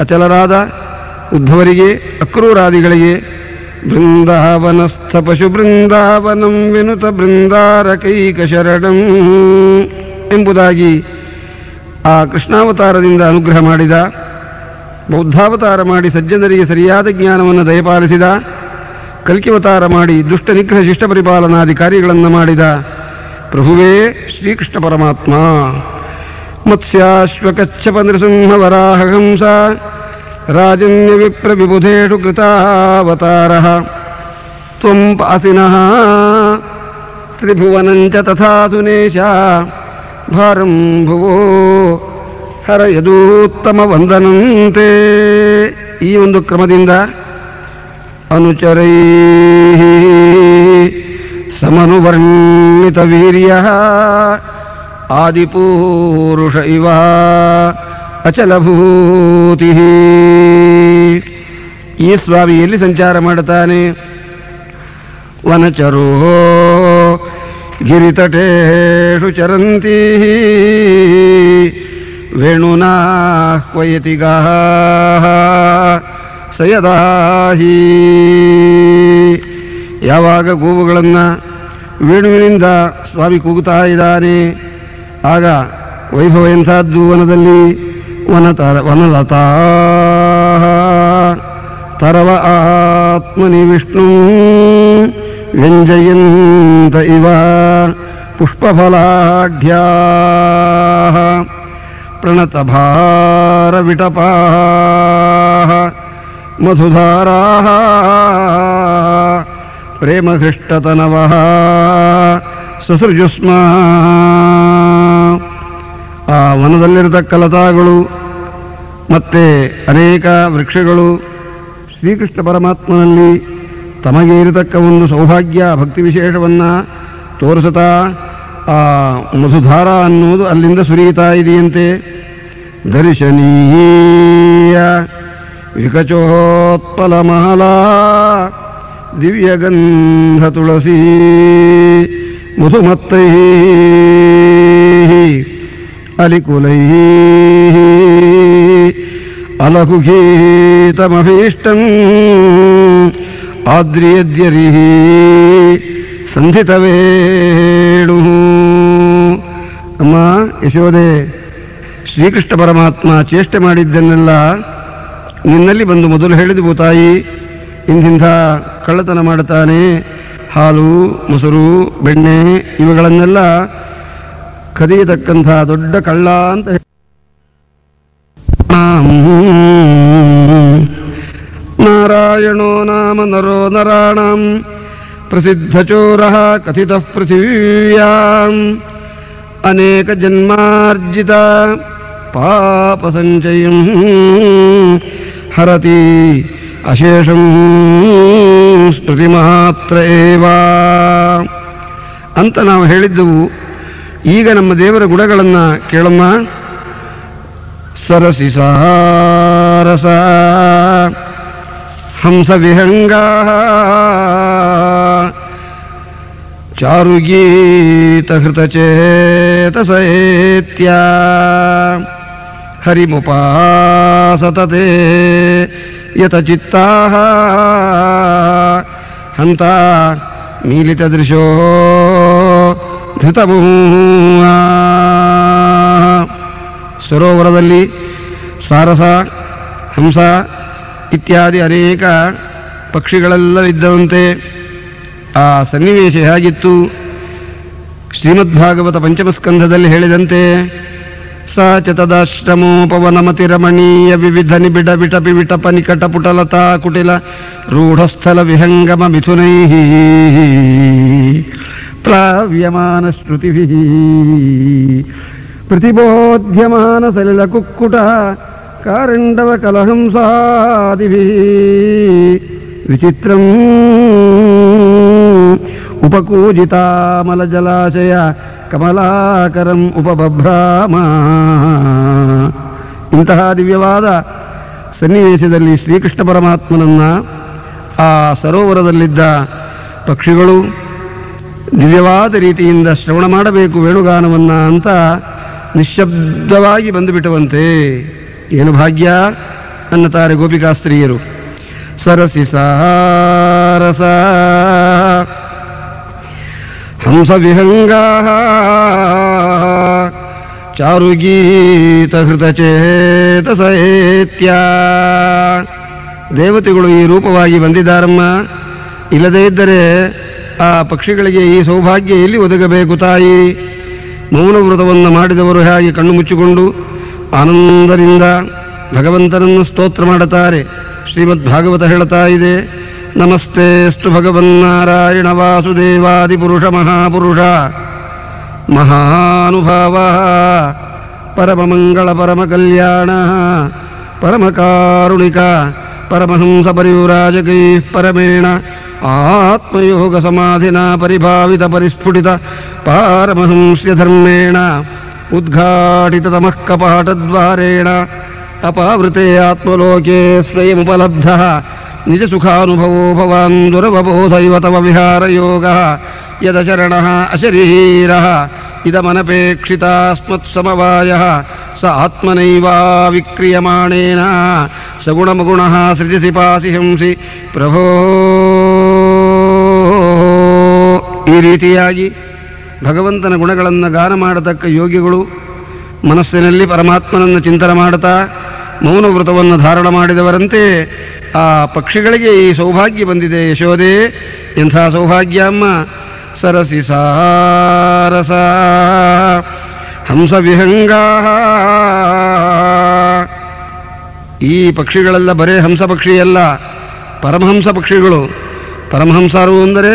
ಅಚಲರಾದ ಉದ್ಧವರಿಗೆ, ಅಕ್ರೂರಾದಿಗಳಿಗೆ ಬೃಂದಾವನಸ್ಥ ಪಶು ಬೃಂದಾವನಂ ವಿನುತ ಬೃಂದಾರಕೈಕ ಶರಣಂ ಎಂಬುದಾಗಿ ಆ ಕೃಷ್ಣಾವತಾರದಿಂದ ಅನುಗ್ರಹ ಮಾಡಿದ. ಬೌದ್ಧಾವತಾರ ಮಾಡಿ ಸಜ್ಜನರಿಗೆ ಸರಿಯಾದ ಜ್ಞಾನವನ್ನು ದಯಪಾಲಿಸಿದ. ಕಲ್ಕಿವತಾರ ಮಾಡಿ ದುಷ್ಟ ನಿಗ್ರಹ ಶಿಷ್ಟ ಪರಿಪಾಲನಾದಿ ಕಾರ್ಯಗಳನ್ನು ಮಾಡಿದ ಪ್ರಭುವೇ ಶ್ರೀಕೃಷ್ಣ ಪರಮಾತ್ಮ. ಮತ್ಸ್ಯಾಶ್ವಕಚ್ಚಪ ನೃಸಿಂಹ ವರಾಹಹಂಸ ರಾಜನ್ಯ ವಿಪ್ರ ವಿಬುಧೇಷು ಕೃತಾವತಾರ ತ್ವಂ ಪಾಸಿನಃ ತ್ರಿಭುವನಂಚ ತಥಾ ಸುನೇಶ ಭಾರಂ ಭುವೋ ಹರಯದೂತ್ತಮ ವಂದನಂತೆ. ಈ ಒಂದು ಕ್ರಮದಿಂದ ಅನುಚರೈ ಸಮನುವರ್ಣಿತ ವೀರ್ಯ ಆದಿಪೂರುಷ ಇವ ಅಚಲಭೂತಿ. ಈ ಸ್ವಾಮಿ ಎಲ್ಲಿ ಸಂಚಾರ ಮಾಡುತ್ತಾನೆ? ವನಚರೋ ಗಿರಿತಟೇಷು ಚರಂತಿ ವೇಣುನಾಹ್ವಯತಿ ಗಾಃ ಸಯದಾಹಿ. ಯಾವಾಗ ಗೋವುಗಳನ್ನು ವೇಣುವಿನಿಂದ ಸ್ವಾಮಿ ಕೂಗುತ್ತಾ ಇದ್ದಾನೆ, ಆಗ ವೈಭವ ಎಂಥದ್ದು ವನದಲ್ಲಿ. ವನಲತಾ ತರವ ಆತ್ಮನಿ ವಿಷ್ಣು ವ್ಯಂಜಯಂತ ಇವ ಪುಷ್ಪಫಲಾಢ್ಯಾ ಪ್ರಣತಭಾರ ವಿಟಪಾ ಮಧುಧಾರಾ ಪ್ರೇಮಹೃಷ್ಟತನವಃ ಸಸೃಜುಸ್ಮ. ಆ ವನದಲ್ಲಿರತಕ್ಕ ಲತಾಗಳು ಮತ್ತೆ ಅನೇಕ ವೃಕ್ಷಗಳು ಶ್ರೀಕೃಷ್ಣ ಪರಮಾತ್ಮನಲ್ಲಿ ತಮಗೆ ಇರತಕ್ಕ ಒಂದು ಸೌಭಾಗ್ಯ ಭಕ್ತಿ ವಿಶೇಷವನ್ನು ತೋರಿಸುತ್ತಾ ಆ ಮಧುಧಾರ ಅನ್ನುವುದು ಅಲ್ಲಿಂದ ಸುರಿಯುತ್ತಾ ಇದೆಯಂತೆ. ದರ್ಶನೀಯ ವಿಕಚೋತ್ಪಲ ಮಹಲಾ ದಿವ್ಯಗಂಧ ತುಳಸಿ ಮಧುಮತ್ತೈ ಅಲಿಕುಲೈ ಅಲಹುಗೀತಮಭೀಷ್ಟಂ ಆದ್ರಿಯದ್ಯರಿ ಸಂಧಿತವೇಣು. ಅಮ್ಮ ಯಶೋದೆ, ಶ್ರೀಕೃಷ್ಣ ಪರಮಾತ್ಮ ಚೇಷ್ಟೆ ಮಾಡಿದ್ದನ್ನೆಲ್ಲ ನಿನ್ನಲ್ಲಿ ಬಂದು ಮೊದಲು ಹೇಳಿದು ಭೂತಾಯಿ, ಇಂತಿಂಥ ಕಳ್ಳತನ ಮಾಡುತ್ತಾನೆ, ಹಾಲು ಮೊಸರು ಬೆಣ್ಣೆ ಇವುಗಳನ್ನೆಲ್ಲ ಕದಿಯತಕ್ಕಂಥ ದೊಡ್ಡ ಕಳ್ಳ ಅಂತ ನಾರಾಯಣೋ ನಾಮ ನರೋ ನರಾಣಾಂ ಪ್ರಸಿದ್ಧಚೋರಃ ಕಥಿತಃ ಪೃಥಿವ್ಯಾಂ ಅನೇಕ ಜನ್ಮಾರ್ಜಿತ ಪಾಪ ಸಂಚಯಂ ಹರತಿ ಅಶೇಷಂ ಸ್ಮೃತಿ ಮಾತ್ರ ಏವ ಅಂತ ನಾವು ಹೇಳಿದ್ದೆವು. ಈಗ ನಮ್ಮ ದೇವರ ಗುಣಗಳನ್ನು ಕೇಳಮ್ಮ. ಸರಸಿ ಸಾರಸ ಹಂಸ ವಿಹಂಗಾ ಚಾರುಗೀತ ಹೃತಚೇತಸೇತ್ಯ ಹರಿಮುಪಾಸತತೆ ಯತಚಿತ್ತಾಃ ಹಂತ ಮೀಲಿತದೃಶೋ ಧೃತಮೂಹ. ಸರೋವರದಲ್ಲಿ ಸಾರಸ ಹಂಸ ಇತ್ಯಾದಿ ಅನೇಕ ಪಕ್ಷಿಗಳೆಲ್ಲ ಇದ್ದವಂತೆ. ಆ ಸನ್ನಿವೇಶ ಹೇಗಿತ್ತು? ಶ್ರೀಮದ್ಭಾಗವತ ಪಂಚಮಸ್ಕಂಧದಲ್ಲಿ ಹೇಳಿದಂತೆ ಸಾ ಚ ತದಾಶ್ರಮೋಪವನಮತಿರಮಣೀಯ ವಿವಿಧ ನಿಬಿಡ ವಿಟಪಿ ವಿಟಪ ನಿಕಟ ಪುಟಲತಾ ಕುಟಿಲ ರೂಢಸ್ಥಲ ವಿಹಂಗಮ ಮಿಥುನೈಃ ಪ್ಲಾವ್ಯಮಾನ ಶ್ರುತಿಭಿಃ ಪ್ರತಿಬೋಧ್ಯಮಾನ ಸಲಿಲ ಕುಕ್ಕುಟ ಕಾರಂಡವ ಕಲಹಂಸಾದಿಭಿಃ ವಿಚಿತ್ರಂ ಉಪಕೂಜಿತಾಮಲ ಜಲಾಶಯ ಕಮಲಾಕರಂ ಉಪಬಭ್ರಾಮ. ಇಂತಹ ದಿವ್ಯವಾದ ಸನ್ನಿವೇಶದಲ್ಲಿ ಶ್ರೀಕೃಷ್ಣ ಪರಮಾತ್ಮನನ್ನ ಆ ಸರೋವರದಲ್ಲಿದ್ದ ಪಕ್ಷಿಗಳು ದಿವ್ಯವಾದ ರೀತಿಯಿಂದ ಶ್ರವಣ ಮಾಡಬೇಕು ವೇಣುಗಾನವನ್ನ ಅಂತ ನಿಶ್ಶಬ್ದವಾಗಿ ಬಂದುಬಿಟ್ಟವಂತೆ. ಏನು ಭಾಗ್ಯ ಅನ್ನುತ್ತಾರೆ ಗೋಪಿಕಾಸ್ತ್ರೀಯರು. ಸರಸಿ ಸಾರಸ ಹಂಸ ವಿಹಂಗಾ ಚಾರುಗೀತ ಹೃತಚೇತಸೇತ್ಯ. ದೇವತೆಗಳು ಈ ರೂಪವಾಗಿ ಬಂದಿದ್ದಾರಮ್ಮ. ಇಲ್ಲದೇ ಇದ್ದರೆ ಆ ಪಕ್ಷಿಗಳಿಗೆ ಈ ಸೌಭಾಗ್ಯ ಎಲ್ಲಿ ಒದಗಬೇಕು ತಾಯಿ? ಮೌನ ವ್ರತವನ್ನು ಮಾಡಿದವರು ಹೇಗೆ ಕಣ್ಣು ಮುಚ್ಚಿಕೊಂಡು ಆನಂದದಿಂದ ಭಗವಂತನನ್ನು ಸ್ತೋತ್ರ ಮಾಡುತ್ತಾರೆ. ಶ್ರೀಮದ್ ಭಾಗವತ ಹೇಳುತ್ತಾ ಇದೆ, ನಮಸ್ತೆಸ್ತು ಭಗವನ್ನಾರಾಯಣ ವಾಸುದೇವಾದಿಪುರುಷ ಮಹಾಪುರುಷ ಮಹಾನುಭಾವ ಪರಮಮಂಗಳ ಪರಮ ಕಲ್ಯಾಣ ಪರಮಕಾರುಣಿಕ ಪರಮಹಂಸ ಪರಿವ್ರಾಜಕೈ ಪರಮೇಣ ಆತ್ಮಯೋಗ ಸಮಾಧಿನ ಪರಿಭಾವಿತ ಪರಿಸ್ಫುಟಿತ ಪಾರಮಹಂಸ್ಯ ಧರ್ಮೇಣ ಉದ್ಘಾಟಿತ ತಮಃ ಕಪಾಟದ್ವಾರೇಣ ಅಪಾವೃತೆ ಆತ್ಮಲೋಕೆ ಸ್ವಯಮುಪಲಬ್ಧ ನಿಜ ಸುಖಾನುಭವೋ ಭವಾನ್ ದುರವಬೋಧೈವ ತವ ವಿಹಾರಯೋಗ ಯದಶರಣಃ ಅಶರೀರಃ ಇದಮನಪೇಕ್ಷಿತಾಸ್ಮತ್ಸಮವಾಯಃ ಸ ಆತ್ಮನೈವಾವಿಕ್ರಿಯಮಾಣೇನ ಸಗುಣಮಗುಣಃ ಸೃಜಸಿ ಪಾಸಿ ಹಂಸಿ ಪ್ರಭೋ. ಈ ರೀತಿಯಾಗಿ ಭಗವಂತನ ಗುಣಗಳನ್ನು ಗಾನ ಮಾಡತಕ್ಕ ಯೋಗಿಗಳು ಮನಸ್ಸಿನಲ್ಲಿ ಪರಮಾತ್ಮನನ್ನು ಚಿಂತನೆ ಮಾಡುತ್ತಾ ಮೌನ ವ್ರತವನ್ನು ಧಾರಣ ಮಾಡಿದವರಂತೆ ಆ ಪಕ್ಷಿಗಳಿಗೆ ಈ ಸೌಭಾಗ್ಯ ಬಂದಿದೆ. ಯಶೋದೆ, ಎಂಥ ಸೌಭಾಗ್ಯ ಅಮ್ಮ! ಸರಸಿ ಸಾರಸ ಹಂಸ ವಿಹಂಗಾ. ಈ ಪಕ್ಷಿಗಳೆಲ್ಲ ಬರೇ ಹಂಸ ಪಕ್ಷಿಯಲ್ಲ, ಪರಮಹಂಸ ಪಕ್ಷಿಗಳು. ಪರಮಹಂಸರು ಅಂದರೆ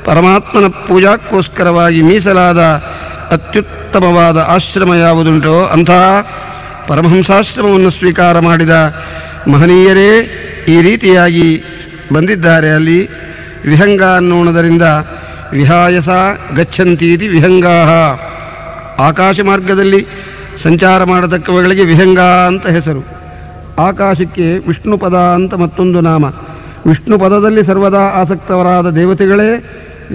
ಪರಮಾತ್ಮನ ಪೂಜಾಕ್ಕೋಸ್ಕರವಾಗಿ ಮೀಸಲಾದ ಅತ್ಯುತ್ತಮವಾದ ಆಶ್ರಮ ಯಾವುದುಂಟೋ ಅಂತಹ ಪರಮಹಂಸಾಶ್ರಮವನ್ನು ಸ್ವೀಕಾರ ಮಾಡಿದ ಮಹನೀಯರೇ ಈ ರೀತಿಯಾಗಿ ಬಂದಿದ್ದಾರೆ. ಅಲ್ಲಿ ವಿಹಂಗ ಅನ್ನೋಣದರಿಂದ ವಿಹಾಯಸ ಗಚ್ಚಂತೀತಿ ವಿಹಂಗಾ. ಆಕಾಶ ಮಾರ್ಗದಲ್ಲಿ ಸಂಚಾರ ಮಾಡತಕ್ಕವುಗಳಿಗೆ ವಿಹಂಗ ಅಂತ ಹೆಸರು. ಆಕಾಶಕ್ಕೆ ವಿಷ್ಣು ಪದ ಅಂತ ಮತ್ತೊಂದು ನಾಮ. ವಿಷ್ಣು ಪದದಲ್ಲಿ ಸರ್ವದಾ ಆಸಕ್ತವರಾದ ದೇವತೆಗಳೇ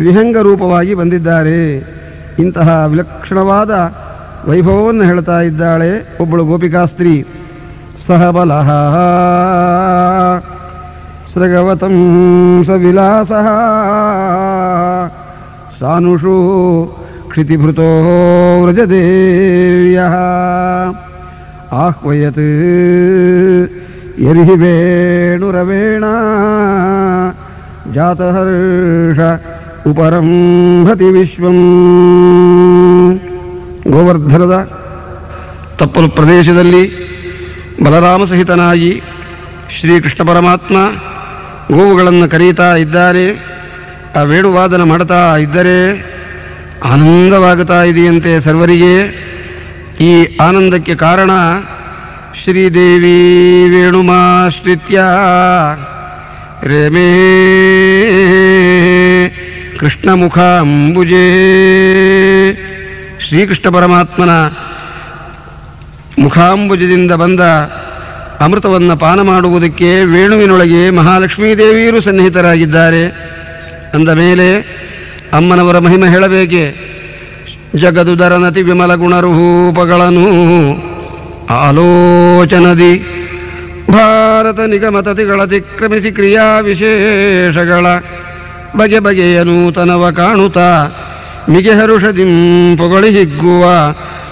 ವಿಹಂಗ ರೂಪವಾಗಿ ಬಂದಿದ್ದಾರೆ. ಇಂತಹ ವಿಲಕ್ಷಣವಾದ ವೈಭವವನ್ನು ಹೇಳ್ತಾ ಇದ್ದಾಳೆ ಒಬ್ಬಳು ಗೋಪಿಕಾಸ್ತ್ರೀ. ಸಹಬಲಃ ಸೃಗವತಂ ಸವಿಲಾಸಃ ಸಾನುಷು ಕ್ಷಿತಿಭೃತೋ ವ್ರಜದೇವ್ಯಃ ಆಹ್ವಯತ್ ಯರ್ಹಿ ವೇಣುರವೇಣ ಜಾತಹರ್ಷ ಉಪರಂಭತಿ ವಿಶ್ವಂ. ಗೋವರ್ಧನದ ತಪ್ಪಲು ಪ್ರದೇಶದಲ್ಲಿ ಬಲರಾಮ ಸಹಿತನಾಗಿ ಶ್ರೀಕೃಷ್ಣ ಪರಮಾತ್ಮ ಗೋವುಗಳನ್ನು ಕರೀತಾ ಇದ್ದಾರೆ. ಆ ವೇಣುವಾದನ ಮಾಡ್ತಾ ಇದ್ದರೆ ಆನಂದವಾಗುತ್ತಾ ಇದೆಯಂತೆ ಸರ್ವರಿಗೆ. ಈ ಆನಂದಕ್ಕೆ ಕಾರಣ ಶ್ರೀದೇವಿ ವೇಣುಮಾಶ್ರಿತ್ಯ ರೇಮೇ ಕೃಷ್ಣಮುಖಾಂಬುಜೇ. ಶ್ರೀಕೃಷ್ಣ ಪರಮಾತ್ಮನ ಮುಖಾಂಬುಜದಿಂದ ಬಂದ ಅಮೃತವನ್ನು ಪಾನ ಮಾಡುವುದಕ್ಕೆ ವೇಣುವಿನೊಳಗೆ ಮಹಾಲಕ್ಷ್ಮೀದೇವಿಯರು ಸನ್ನಿಹಿತರಾಗಿದ್ದಾರೆ. ಅಂದ ಮೇಲೆ ಅಮ್ಮನವರ ಮಹಿಮೆ ಹೇಳಬೇಕೆ? ಜಗದುದರನತಿ ವಿಮಲ ಗುಣರೂಪಗಳನ್ನು ಆಲೋಚನದಿ ಭಾರತ ನಿಗಮತತಿಗಳತಿಕ್ರಮಿಸಿ ಕ್ರಿಯಾ ವಿಶೇಷಗಳ ಬಗೆ ಬಗೆಯ ನೂತನವ ಕಾಣುತ್ತಾ ಮಿಗೆ ಹರುಷದಿಂ ಪೊಗಳಿ ಹಿಗ್ಗುವ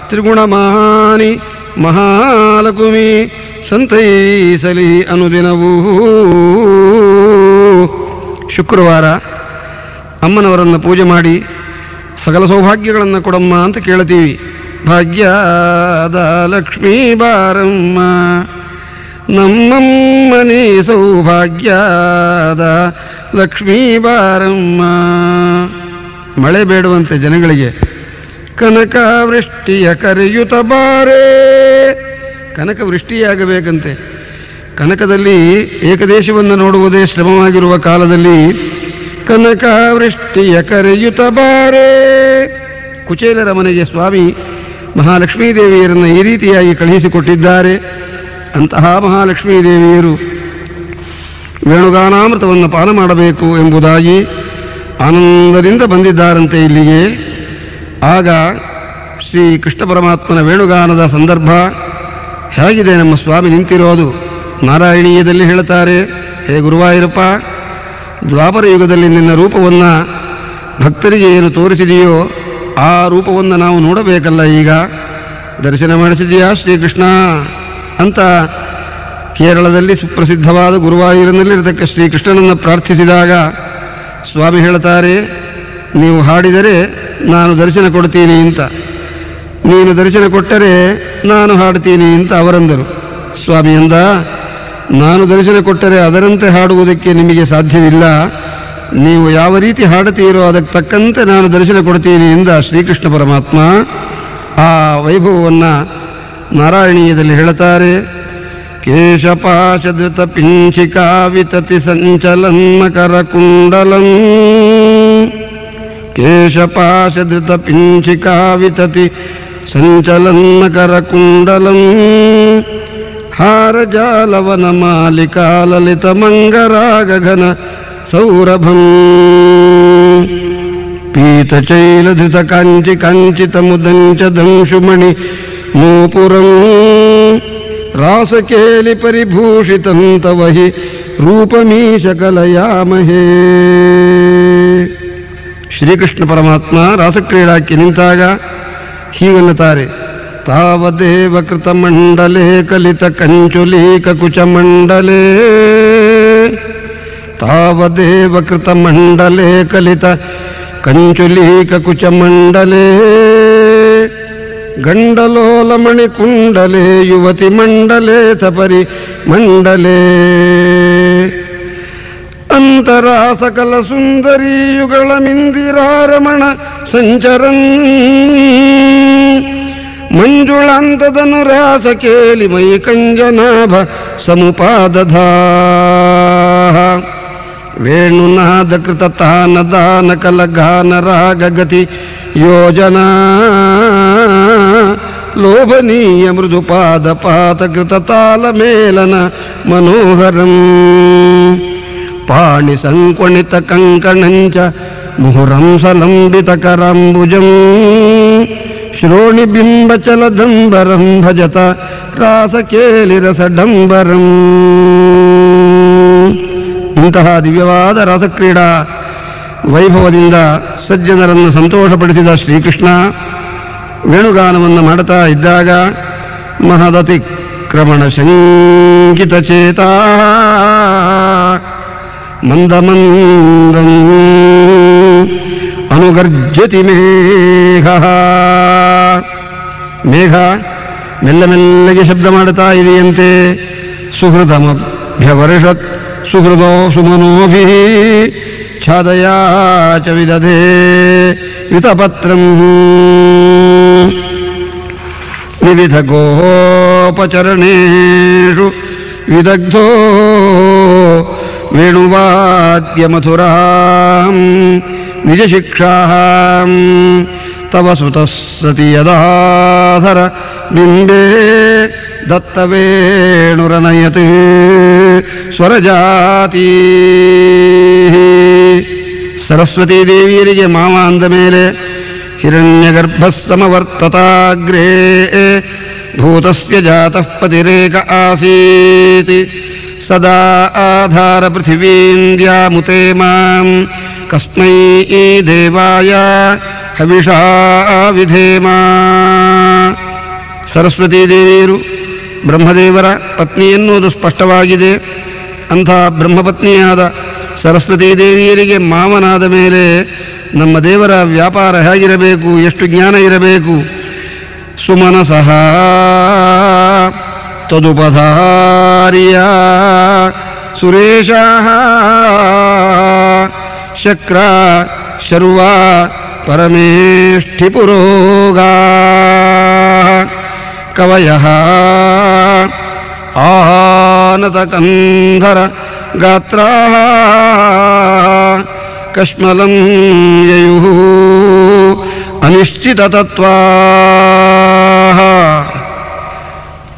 ತ್ರಿಗುಣಮಾನಿ ಮಹಾಲಕುಮಿ ಸಂತೈಸಲಿ ಅನುದಿನವೂ. ಶುಕ್ರವಾರ ಅಮ್ಮನವರನ್ನು ಪೂಜೆ ಮಾಡಿ ಸಕಲ ಸೌಭಾಗ್ಯಗಳನ್ನು ಕೊಡಮ್ಮ ಅಂತ ಕೇಳ್ತೀವಿ. ಭಾಗ್ಯದ ಲಕ್ಷ್ಮೀ ಬಾರಮ್ಮ ನಮ್ಮಮ್ಮನೇ ಸೌಭಾಗ್ಯದ ಲಕ್ಷ್ಮೀ ಬಾರಮ್ಮ. ಮಳೆ ಬೇಡುವಂತೆ ಜನಗಳಿಗೆ. ಕನಕ ವೃಷ್ಟಿಯ ಕರೆಯುತ್ತ ಬಾರೇ. ಕನಕ ವೃಷ್ಟಿಯಾಗಬೇಕಂತೆ. ಕನಕದಲ್ಲಿ ಏಕದೇಶವನ್ನು ನೋಡುವುದೇ ಶ್ರಮವಾಗಿರುವ ಕಾಲದಲ್ಲಿ ಕನಕ ವೃಷ್ಟಿಯ ಕರೆಯುತ್ತ ಬಾರೇ. ಕುಚೇಲರ ಮನೆಗೆ ಸ್ವಾಮಿ ಮಹಾಲಕ್ಷ್ಮೀದೇವಿಯರನ್ನು ಈ ರೀತಿಯಾಗಿ ಕಳುಹಿಸಿಕೊಟ್ಟಿದ್ದಾರೆ. ಅಂತಹ ಮಹಾಲಕ್ಷ್ಮೀದೇವಿಯರು ವೇಣುಗಾನಾಮೃತವನ್ನು ಪಾನ ಮಾಡಬೇಕು ಎಂಬುದಾಗಿ ಆನಂದದಿಂದ ಬಂದಿದ್ದಾರಂತೆ ಇಲ್ಲಿಗೆ. ಆಗ ಶ್ರೀ ಕೃಷ್ಣ ಪರಮಾತ್ಮನ ವೇಣುಗಾನದ ಸಂದರ್ಭ ಹೇಗಿದೆ ನಮ್ಮ ಸ್ವಾಮಿ ನಿಂತಿರೋದು. ನಾರಾಯಣೀಯದಲ್ಲಿ ಹೇಳ್ತಾರೆ, ಹೇ ಗುರುವಾಯೂರಪ್ಪ, ದ್ವಾಪರ ಯುಗದಲ್ಲಿ ನಿನ್ನ ರೂಪವನ್ನು ಭಕ್ತರಿಗೆ ಏನು ತೋರಿಸಿದೆಯೋ ಆ ರೂಪವನ್ನು ನಾವು ನೋಡಬೇಕಲ್ಲ. ಈಗ ದರ್ಶನ ಮಾಡಿಸಿದೆಯಾ ಶ್ರೀಕೃಷ್ಣ ಅಂತ ಕೇರಳದಲ್ಲಿ ಸುಪ್ರಸಿದ್ಧವಾದ ಗುರುವಾಯೂರಿನಲ್ಲಿರತಕ್ಕ ಶ್ರೀಕೃಷ್ಣನನ್ನು ಪ್ರಾರ್ಥಿಸಿದಾಗ ಸ್ವಾಮಿ ಹೇಳ್ತಾರೆ, ನೀವು ಹಾಡಿದರೆ ನಾನು ದರ್ಶನ ಕೊಡ್ತೀನಿ ಅಂತ, ನೀನು ದರ್ಶನ ಕೊಟ್ಟರೆ ನಾನು ಹಾಡ್ತೀನಿ ಅಂತ ಅವರಂದರು. ಸ್ವಾಮಿ ಅಂದ, ನಾನು ದರ್ಶನ ಕೊಟ್ಟರೆ ಅದರಂತೆ ಹಾಡುವುದಕ್ಕೆ ನಿಮಗೆ ಸಾಧ್ಯವಿಲ್ಲ, ನೀವು ಯಾವ ರೀತಿ ಹಾಡುತ್ತೀರೋ ಅದಕ್ಕೆ ತಕ್ಕಂತೆ ನಾನು ದರ್ಶನ ಕೊಡ್ತೀನಿ ಎಂದ ಶ್ರೀಕೃಷ್ಣ ಪರಮಾತ್ಮ. ಆ ವೈಭವವನ್ನು ನಾರಾಯಣೀಯದಲ್ಲಿ ಹೇಳ್ತಾರೆ. ಕೇಶಪಾಶಧೃತ ಪಿಂಚಿಕಾ ವಿತತಿ ಸಂಚಲನ್ಮಕರ ಕುಂಡಲಂ. ಕೇಶಪಾಶಧೃತ ಪಿಂಚಿಕಾ ವಿತತಿ ಸಂಚಲನ್ಮಕರ ಕುಂಡಲಂ. ಹಾರಜಾಲವನ ಮಾಲಿಕಾ ಲಲಿತ ಮಂಗರಾಗಘನ ಸೌರಭಂ. ಪೀತಚೈಲಧೃತ ಕಾಂಚಿ ಕಾಂಚಿತ ಮುದಂಚ ದಂಶುಮಣಿ ನೂಪುರಂ. ರಾಸಕೇಲಿ ಪರಿಭೂಷಿತಂ ತವ ಹಿ ರೂಪಮೀಶ ಕಲಯಾಮಹೇ. ಶ್ರೀಕೃಷ್ಣ ಪರಮಾತ್ಮ ರಾಸಕ್ರೀಡಾಕ್ಕೆ ನಿಂತಾಗ ಹೀಗನ್ನುತ್ತಾರೆ. ತಾವದೇವ ಕೃತ ಮಂಡಲೇ ಕಲಿತ ಕಂಚುಲೀಕ ಕುಚ ಮಂಡಲೇ. ತಾವದೇವ ಕೃತ ಮಂಡಲೇ ಕಲಿತ ಕಂಚುಲೀಕ ಕುಚ ಮಂಡಲೇ. ಗಂಡಲೋಲಮಣಿ ಕುಂಡಲೇ ಯುವತಿ ಮಂಡಲೇ ಸಪರಿ ಮಂಡಲೇ. ಅಂತರಾ ಸಕಲ ಸುಂದರೀಯುಗಳ ಮಿಂದಿರಾರಮಣ ಸಂಚರನ್. ಮಂಜುಳಾಂತದನುರಾಸ ಕೇಳಿ ಮೈ ಕಂಜನಾಭ ಸಮುಪಾದಧಾ. ವೇಣುನಾದ ಕೃತ ತಾನ ದಾನ ಕಲಗಾನ ರಾಗಗತಿ ಯೋಜನಾ. ಲೋಭನೀಯ ಮೃದುಪಾದ ಪಾತಕೃತ ತಾಲ ಮೇಲನ ಮನೋಹರಂ. ಪಾಣಿ ಸಂಕ್ವಣಿತ ಕಂಕಣಂಚ ಮುಹುರಂ ಸಲಂಬಿತ ಕರಾಂಬುಜಂ. ಶ್ರೋಣಿ ಬಿಂಬಚಲದಂಬರಂ ಭಜತ ರಾಸಕೇಲಿರಸಡಂಬರಂ. ಇಂತಹ ದಿವ್ಯವಾದ ರಾಸಕ್ರೀಡಾ ವೈಭವದಿಂದ ಸಜ್ಜನರನ್ನು ಸಂತೋಷಪಡಿಸಿದ ಶ್ರೀಕೃಷ್ಣ ವೇಣುಗಾನವನ್ನು ಮಾಡುತ್ತಾ ಇದ್ದಾಗ ಮಹದತಿಕ್ರಮಣ ಶಂಕಿತ ಚೇತ ಮಂದಮಂದಂ ಅನುಗರ್ಜತಿ ಮೇಘ. ಮೇಘ ಮೆಲ್ಲ ಮೆಲ್ಲಗೆ ಶಬ್ದ ಮಾಡುತ್ತಾ ಇದೆಯಂತೆ. ಸುಹೃದಮಭ್ಯವರ್ಷತ್ ಸುಹೃದೋ ಸುಮನೋಭಿ ಛಾದಯಾ ಚ ವಿದಧೇ ಯುತಪತ್ರಂ. ವಿವಿಧ ಗೋಪಚರಣೇಷು ವಿದಗ್ಧೋ ವೇಣುವಾದ್ಯ ಮಥುರಾಂ ನಿಜ ಶಿಕ್ಷಾಂ. ತವ ಸುತಃ ಸತಿ ಯದಾಧರ ಬಿಂಬೆ ದತ್ತವೇಣುರನಯತ್ ಸ್ವರಜಾತಿ. ಸರಸ್ವತೀ ದೇವಿಯರಿಗೆ ಮಾವ ಅಂದ ಮೇಲೆ ಹಿರಣ್ಯಗರ್ಭಸ್ಸಮವರ್ತತಾಗ್ರೇ ಭೂತಸ್ಯ ಜಾತಃ ಪತಿರೇಕ ಆಸೀತ್. ಸದಾ ಆಧಾರ ಪೃಥಿವೀಂದ್ಯಾಮುತೆ ಮಾಂ ಕಸ್ಮೈ ದೇವಾಯ ಹವಿಷಾ ವಿಧೇಮ. ಸರಸ್ವತೀ ದೇವಿಯರು ಬ್ರಹ್ಮದೇವರ ಪತ್ನಿ ಎನ್ನುವುದು ಸ್ಪಷ್ಟವಾಗಿದೆ. ಅಂಥ ಬ್ರಹ್ಮಪತ್ನಿಯಾದ ಸರಸ್ವತೀ ದೇವಿಯರಿಗೆ ಮಾವನಾದ ಮೇಲೆ ನಮ್ಮ ದೇವರ ವ್ಯಾಪಾರ ಹೇಗಿರಬೇಕು, ಎಷ್ಟು ಜ್ಞಾನ ಇರಬೇಕು. ಸುಮನಸಃ ತದುಪಧಾರ್ಯ ಸುರೇಶಃ ಶಕ್ರ ಶರ್ವ ಪರಮೇಷ್ಠಿ ಪುರೋಗಾ ಕವಯಃ ಆನತಕಂಧರ ಗಾತ್ರಾಃ ಕಶ್ಮಲಂ ಯಯುಃ ಅನಿಶ್ಚಿತತತ್ವಾಃ.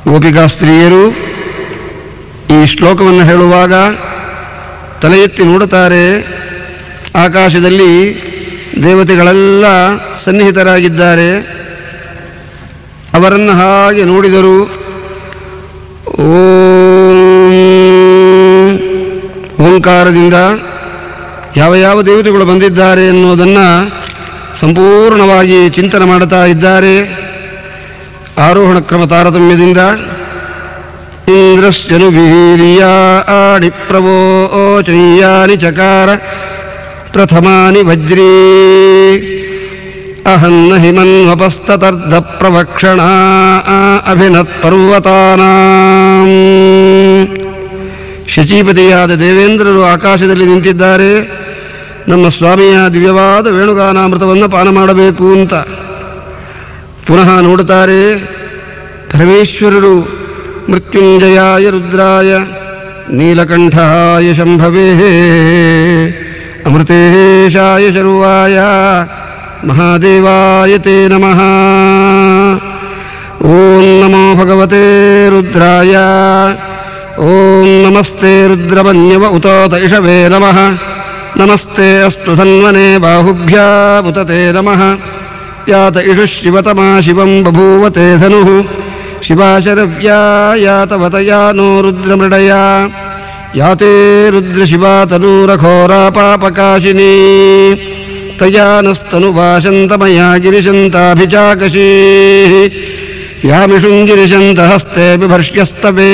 ಗೋಪಿಕಾ ಸ್ತ್ರೀಯರು ಈ ಶ್ಲೋಕವನ್ನು ಹೇಳುವಾಗ ತಲೆ ಎತ್ತಿ ನೋಡುತ್ತಾರೆ. ಆಕಾಶದಲ್ಲಿ ದೇವತೆಗಳೆಲ್ಲ ಸನ್ನಿಹಿತರಾಗಿದ್ದಾರೆ. ಅವರನ್ನು ಹಾಗೆ ನೋಡಿದರು. ಓಂಕಾರದಿಂದ ಯಾವ ಯಾವ ದೇವತೆಗಳು ಬಂದಿದ್ದಾರೆ ಎನ್ನುವುದನ್ನು ಸಂಪೂರ್ಣವಾಗಿ ಚಿಂತನೆ ಮಾಡುತ್ತಾ ಇದ್ದಾರೆ. ಆರೋಹಣ ಕ್ರಮ ತಾರತಮ್ಯದಿಂದ ಇಂದ್ರಸ್ಯನು ವೀರ್ಯಾಣಿ ಪ್ರವೋಚಯ್ಯಾನಿ ಚಕಾರ ಪ್ರಥಮಾನಿ ವಜ್ರೀ ಅಹನ್ನ ಹಿಮನ್ವಪಸ್ತತರ್ಧ ಪ್ರವಕ್ಷಣ ಅಭಿನತ್ ಪರ್ವತಾನಾಂ. ಶಚೀಪತಿಯಾದ ದೇವೇಂದ್ರರು ಆಕಾಶದಲ್ಲಿ ನಿಂತಿದ್ದಾರೆ. ನಮ್ಮ ಸ್ವಾಮಿಯ ದಿವ್ಯವಾದ ವೇಣುಗಾನಾಮೃತವನ್ನು ಪಾನ ಮಾಡಬೇಕು ಅಂತ ಪುನಃ ನೋಡುತ್ತಾರೆ. ಪರಮೇಶ್ವರರು ಮೃತ್ಯುಂಜಯಾಯ ರುದ್ರಾಯ ನೀಲಕಂಠಾಯ ಶಂಭವೇ ಅಮೃತೇಶಾಯ ಶರ್ವಾಯ ಮಹಾದೇವಾಯ ತೇ ನಮಃ. ಓಂ ನಮೋ ಭಗವತೆ ರುದ್ರಾಯ. ಓಂ ನಮಸ್ತೆ ರುದ್ರವನ್ಯವ ಉತೋತ ಇಷವೇ ನಮಃ. ನಮಸ್ತೆ ಅಸ್ತು ಧನ್ವನೆ ಬಾಹುಭ್ಯಾಂ ಉತ ತೇ ನಮಃ. ಯಾತ ಇಷು ಶಿವತಮಾ ಶಿವಂ ಬಭೂವತೆ ಧನುಃ. ಶಿವಾಶರವ್ಯಾ ಯಾತವತಯಾ ನೋ ರುದ್ರಮೃಡಯಾ. ಯಾತೆ ರುದ್ರಶಿವಾ ತನೂರಘೋರಾ ಪಾಪಕಾಶಿನೀ. ತಯಾ ನಸ್ತನುಭಾಷಂತಮಯಾ ಗಿರಿಶಂತಾಭಿಚಾಕಶೀ. ಯಾಮಿಷುಂಗಿರಿಶಂತಹಸ್ತೆ ಬಿಭರ್ಷ್ಯಸ್ತವೇ.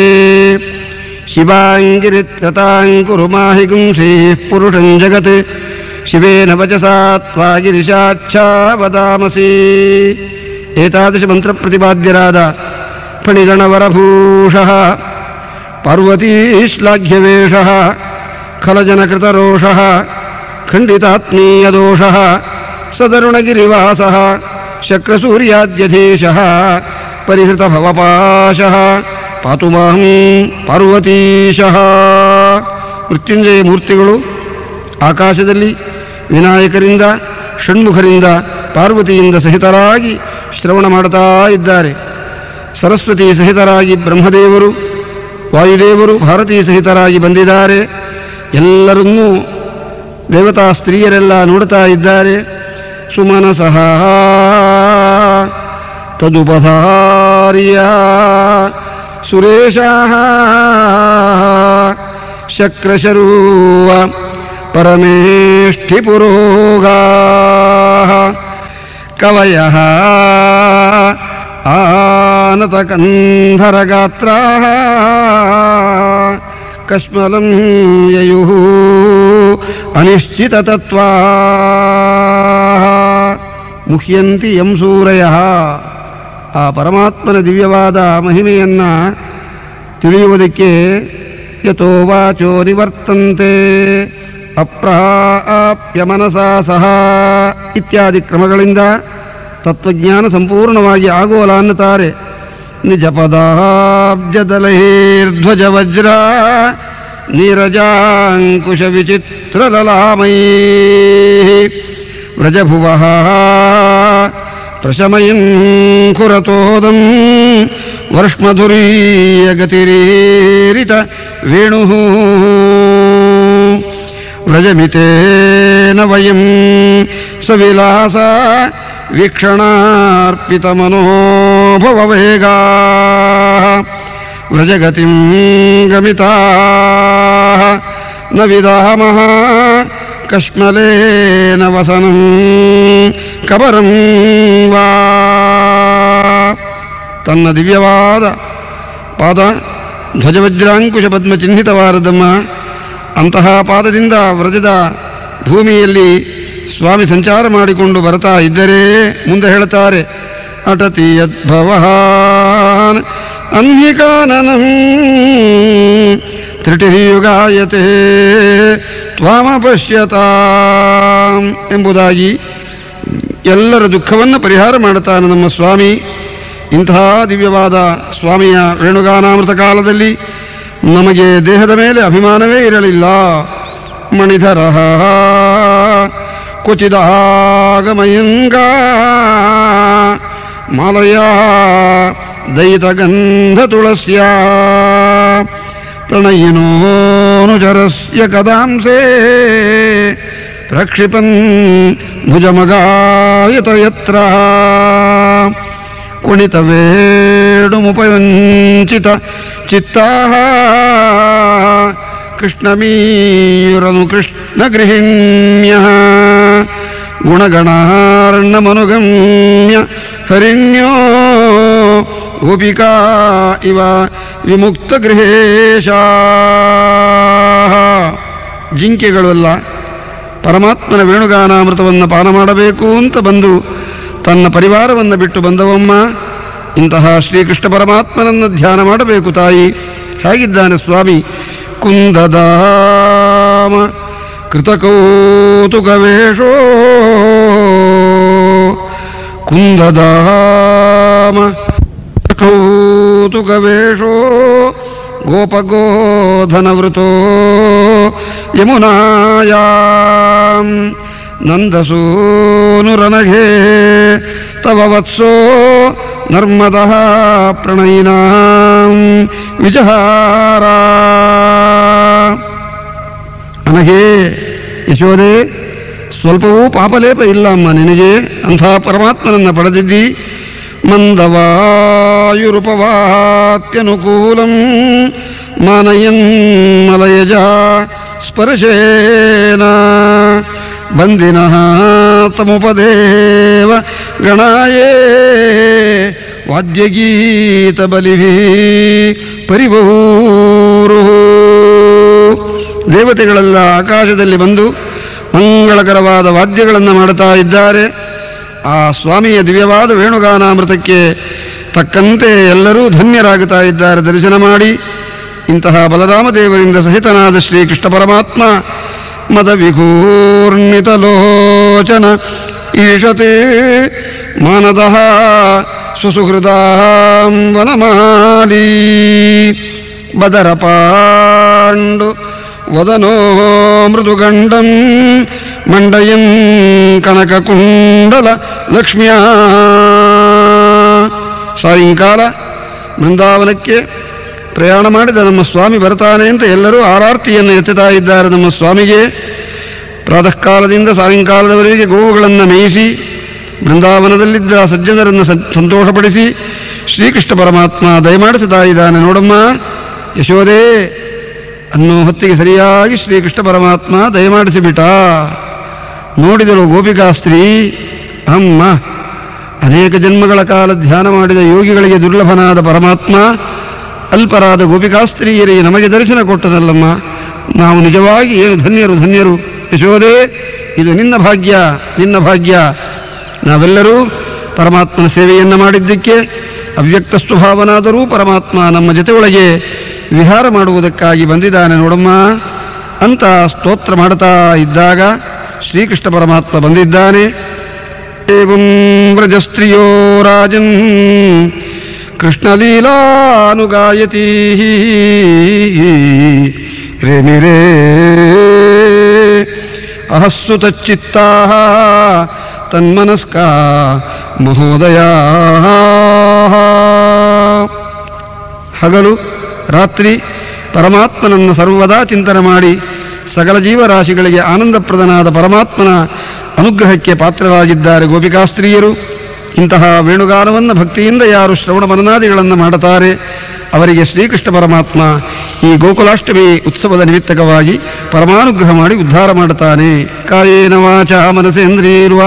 ಶಿವಾಂಗಿರಿತ್ರತಾಂಕುರು ಮಾಹಿ ಗುಂಸೀಃ ಪುರುಷಂ ಜಗತ್. ಶಿವೇನ ವಚಸಾ ತ್ವಾ ಗಿರಿಶಾಚ್ಛಾ ವದಾಮಸಿ. ಏತಾದೃಶ ಮಂತ್ರ ಪ್ರತಿಪಾದ್ಯರಾದ ಫಣಿಗಣವರಭೂಷಃ ಪಾರ್ವತೀಶ್ಲಾಘ್ಯವೇಷಃ ಖಲಜನಕೃತರೋಷಃ ಖಂಡಿತಾತ್ಮೀಯದೋಷಃ ಸದರುಣಗಿರಿವಾಸಃ ಶಕ್ರಸೂರ್ಯಾದ್ಯಧೀಶಃ ಪರಿಹೃತಭವಪಾಶಃ ಪಾತು ಮಾಂ ಪಾರ್ವತೀಶಃ. ಮೃತ್ಯುಂಜಯ ಮೂರ್ತಿಗಳು ಆಕಾಶದಲ್ಲಿ ವಿನಾಯಕರಿಂದ ಷಣ್ಮುಖರಿಂದ ಪಾರ್ವತಿಯಿಂದ ಸಹಿತರಾಗಿ ಶ್ರವಣ ಮಾಡುತ್ತಾ ಇದ್ದಾರೆ. ಸರಸ್ವತಿ ಸಹಿತರಾಗಿ ಬ್ರಹ್ಮದೇವರು ವಾಯುದೇವರು ಭಾರತೀ ಸಹಿತರಾಗಿ ಬಂದಿದ್ದಾರೆ. ಎಲ್ಲರನ್ನೂ ದೇವತಾ ಸ್ತ್ರೀಯರೆಲ್ಲ ನೋಡುತ್ತಾ ಇದ್ದಾರೆ. ಸುಮನಸಃ ತದುಪಧಾರ್ಯ ಸುರೇಶಃ ಶಕ್ರಶರ್ವ ಪರಮೇಷ್ಠಿ ಪುರೋಗಾಃ ಕವಯಃ ಆನತಕಂಧರಗಾತ್ರಾಃ ಕಶ್ಮಲಂ ಯಯುಃ ಅನಿಶ್ಚಿತತತ್ವಾಃ ಮುಹ್ಯಂತಿ ಯಂ ಸೂರಯಃ. ಆ ಪರಮಾತ್ಮನ ದಿವ್ಯವಾದ ಮಹಿಮೆಯನ್ನು ತಿಳಿಯುವುದಕ್ಕೆ ಯತೋ ವಾಚೋ ನಿವರ್ತಂತೆ ಅಪ್ರಾಪ್ಯ ಮನಸಾ ಸಹ ಇತ್ಯಾದಿ ಕ್ರಮಗಳಿಂದ ತತ್ವಜ್ಞಾನ ಸಂಪೂರ್ಣವಾಗಿ ಆಗೋಲ್ಲ ಅನ್ನುತ್ತಾರೆ. ನಿಜಪದಾಬ್ಜದಲೈರ್ಧ್ವಜ ವಜ್ರ ನೀರಜಾಂಕುಶ ವಿಚಿತ್ರಲಲಾಮೈ ವ್ರಜಭುವಃ ಪ್ರಶಮಯನ್ ಖುರತೋದಂ ವರ್ಷಮಧುರೀಯಗತಿರೀರಿತ ವೇಣುಃ ವ್ರಜಮಿತೇನ ವಯಂ ಸವಿಲಾಸ ವೀಕ್ಷಣಾರ್ಪಿತಮನೋಭವವೇಗಾಃ ವ್ರಜಗತಿಂ ಗಮಿತಾಃ ನ ವಿದಾಮಃ ಕಶ್ಮಲೇನ ವಸನಂ ಕಬರಂ ವಾ. ತನ್ನ ದಿವ್ಯವಾದ ಪಾದ ಧ್ವಜವಜ್ರಾಂಕುಶ ಪದ್ಮ ಚಿಹ್ನಿತವಾದದಮ್ಮ ಅಂತಹ ಪಾದದಿಂದ ವ್ರಜದ ಭೂಮಿಯಲ್ಲಿ ಸ್ವಾಮಿ ಸಂಚಾರ ಮಾಡಿಕೊಂಡು ಬರ್ತಾ ಇದ್ದರೆ ಮುಂದೆ ಹೇಳ್ತಾರೆ, ಅಟತಿ ಯದ್ಭವಾನ್ ಅನ್ಯಿಕಾನನಂ ತ್ರಿಟಿರ್ಯುಗಾಯತೆ ತ್ವಾಮಪಶ್ಯತಾಂ ಎಂಬುದಾಗಿ ಎಲ್ಲರ ದುಃಖವನ್ನು ಪರಿಹಾರ ಮಾಡುತ್ತಾನೆ ನಮ್ಮ ಸ್ವಾಮಿ. ಇಂತಹ ದಿವ್ಯವಾದ ಸ್ವಾಮಿಯ ವೇಣುಗಾನಾಮೃತ ಕಾಲದಲ್ಲಿ ನಮಗೆ ದೇಹದ ಮೇಲೆ ಅಭಿಮಾನವೇ ಇರಲಿಲ್ಲ. ಮಣಿಧರ ಕ್ವಚಿದಾಗಮಯಂಗ ಮಾಲಯ ದಯಿತಗಂಧ ತುಳಸ್ಯ ಪ್ರಣಯಿನೋನುಚರಸ್ಯ ಕದಾಂಸೆ ಪ್ರಕ್ಷಿಪನ್ ಭುಜಮಗಾಯತ ಯತ್ರ ಕುಣಿತವೇಣುಮುಪವಂಚಿತ ಚಿತ್ತಾಃ ಕೃಷ್ಣಮೀರನು ಕೃಷ್ಣಗೃಹಿಣ್ಯಃ ಗುಣಗಣಾರ್ಣಮನುಗಮ್ಯ ಹರಿಣ್ಯೋ ಗೋಪಿಕಾ ಇವ ವಿಮುಕ್ತ ಗೃಹೇಶಾಃ. ಜಿಂಕೆಗಳೆಲ್ಲ ಪರಮಾತ್ಮನ ವೇಣುಗಾನಾಮೃತವನ್ನು ಪಾನ ಮಾಡಬೇಕು ಅಂತ ಬಂದು ತನ್ನ ಪರಿವಾರವನ್ನು ಬಿಟ್ಟು ಬಂದವಮ್ಮ. ಇಂತಹ ಶ್ರೀಕೃಷ್ಣ ಪರಮಾತ್ಮನನ್ನು ಧ್ಯಾನ ಮಾಡಬೇಕು ತಾಯಿ. ಹೇಗಿದ್ದಾನೆ ಸ್ವಾಮಿ? ಕುಂದದಾಮ ಕೃತಕೌತುಕವೇಷೋ ಕುಂದದಾಮ ಕೌತುಕವೇಷೋ ಗೋಪಗೋಧನವೃತೋ ಯಮುನಾಯಾಂ ನಂದಸೂನುರನಘೇ ತವ ವತ್ಸೋ ನರ್ಮದಃ ಪ್ರಣಯಿನಾಂ ವಿಜಹಾರ. ನನಗೆ ಯಶೋದೆ ಸ್ವಲ್ಪವೂ ಪಾಪಲೇಪ ಇಲ್ಲ ಅಮ್ಮ ನಿನಗೆ. ಅಂಥ ಪರಮಾತ್ಮನನ್ನು ಪಡೆದಿದ್ದಿ. ಮಂದವಾಯುರುಪವಾತ್ಯನುಕೂಲಂ ಮಾನಯನ್ ಮಲಯಜ ಸ್ಪರ್ಶೇನ ಬಂದಿನಃ ತಮುಪದೇವ ಗಣಾಯೇ ವಾದ್ಯಗೀತ ಬಲಿಭಿ ಪರಿಭೂರು. ದೇವತೆಗಳೆಲ್ಲ ಆಕಾಶದಲ್ಲಿ ಬಂದು ಮಂಗಳಕರವಾದ ವಾದ್ಯಗಳನ್ನು ಮಾಡುತ್ತಾ ಇದ್ದಾರೆ. ಆ ಸ್ವಾಮಿಯ ದಿವ್ಯವಾದ ವೇಣುಗಾನಾಮೃತಕ್ಕೆ ತಕ್ಕಂತೆ ಎಲ್ಲರೂ ಧನ್ಯರಾಗುತ್ತಾ ಇದ್ದಾರೆ ದರ್ಶನ ಮಾಡಿ. ಇಂತಹ ಬಲರಾಮದೇವರಿಂದ ಸಹಿತನಾದ ಶ್ರೀಕೃಷ್ಣ ಪರಮಾತ್ಮ ಮದ ವಿಘೂರ್ಣಿತ ಲೋಚನ ಈಶತೆ ಮಾನದಃ ಸುಸುಹೃದಾಂ ವನಮಾಲೀ ಬದರ ಪಾಂಡು ವದನೋ ಮೃದುಗಂಡಂ ಮಂಡಯಂ ಕನಕಕುಂಡಲ ಲಕ್ಷ್ಮ್ಯ. ಸಾಯಂಕಾಲ ಬೃಂದಾವನಕ್ಕೆ ಪ್ರಯಾಣ ಮಾಡಿದ ನಮ್ಮ ಸ್ವಾಮಿ ಬರ್ತಾನೆ ಅಂತ ಎಲ್ಲರೂ ಆರಾರ್ತಿಯನ್ನು ಎತ್ತುತ್ತಾ ಇದ್ದಾರೆ ನಮ್ಮ ಸ್ವಾಮಿಗೆ. ಪ್ರಾತಃ ಕಾಲದಿಂದ ಸಾಯಂಕಾಲದವರೆಗೆ ಗೋವುಗಳನ್ನು ಮೇಯಿಸಿ ಬೃಂದಾವನದಲ್ಲಿದ್ದ ಸಜ್ಜನರನ್ನು ಸಂತೋಷಪಡಿಸಿ ಶ್ರೀಕೃಷ್ಣ ಪರಮಾತ್ಮ ದಯಮಾಡಿಸುತ್ತಾ ಇದ್ದಾನೆ. ನೋಡಮ್ಮ ಯಶೋದೆ ಅನ್ನೋ ಹೊತ್ತಿಗೆ ಸರಿಯಾಗಿ ಶ್ರೀಕೃಷ್ಣ ಪರಮಾತ್ಮ ದಯಮಾಡಿಸಿಬಿಟ್ಟ. ನೋಡಿದಳು ಗೋಪಿಕಾ ಸ್ತ್ರೀ, ಅಮ್ಮ ಅನೇಕ ಜನ್ಮಗಳ ಕಾಲ ಧ್ಯಾನ ಮಾಡಿದ ಯೋಗಿಗಳಿಗೆ ದುರ್ಲಭನಾದ ಪರಮಾತ್ಮ ಅಲ್ಪರಾದ ಗೋಪಿಕಾ ಸ್ತ್ರೀಯರಿಗೆ ನಮಗೆ ದರ್ಶನ ಕೊಟ್ಟದಲ್ಲಮ್ಮ. ನಾವು ನಿಜವಾಗಿ ಏನು ಧನ್ಯರು ಧನ್ಯರು ಯಶೋದೆ. ಇದು ನಿನ್ನ ಭಾಗ್ಯ, ನಿನ್ನ ಭಾಗ್ಯ. ನಾವೆಲ್ಲರೂ ಪರಮಾತ್ಮನ ಸೇವೆಯನ್ನು ಮಾಡಿದ್ದಕ್ಕೆ ಅವ್ಯಕ್ತ ಸ್ವಭಾವನಾದರೂ ಪರಮಾತ್ಮ ನಮ್ಮ ಜೊತೆಯೊಳಗೆ ವಿಹಾರ ಮಾಡುವುದಕ್ಕಾಗಿ ಬಂದಿದ್ದಾನೆ ನೋಡಮ್ಮ ಅಂತ ಸ್ತೋತ್ರ ಮಾಡ್ತಾ ಇದ್ದಾಗ ಶ್ರೀಕೃಷ್ಣ ಪರಮಾತ್ಮ ಬಂದಿದ್ದಾನೆ. ಏವಂ ವ್ರಜಸ್ತ್ರೀಯೋ ರಾಜನ್ ಕೃಷ್ಣಲೀಲಾನುಗಾಯತಿ ರೇಮಿರೇ ಅಹಸ್ಸು ತಚ್ಚಿತ್ತಾ ತನ್ಮನಸ್ಕ ಮಹೋದಯ. ಹಗಲು ರಾತ್ರಿ ಪರಮಾತ್ಮನನ್ನು ಸರ್ವದಾ ಚಿಂತನೆ ಮಾಡಿ ಸಕಲ ಜೀವರಾಶಿಗಳಿಗೆ ಆನಂದಪ್ರದನಾದ ಪರಮಾತ್ಮನ ಅನುಗ್ರಹಕ್ಕೆ ಪಾತ್ರರಾಗಿದ್ದಾರೆ ಗೋಪಿಕಾಸ್ತ್ರೀಯರು. ಇಂತಹ ವೇಣುಗಾನವನ್ನು ಭಕ್ತಿಯಿಂದ ಯಾರು ಶ್ರವಣ ಮನನಾದಿಗಳನ್ನು ಮಾಡುತ್ತಾರೆ ಅವರಿಗೆ ಶ್ರೀಕೃಷ್ಣ ಪರಮಾತ್ಮ ಈ ಗೋಕುಲಾಷ್ಟಮಿ ಉತ್ಸವದ ನಿಮಿತ್ತಕವಾಗಿ ಪರಮಾನುಗ್ರಹ ಮಾಡಿ ಉದ್ಧಾರ ಮಾಡುತ್ತಾನೆ. ಕಾಯೇನ ವಾಚ ಮನಸೇಂದ್ರಿಯೈರ್ವ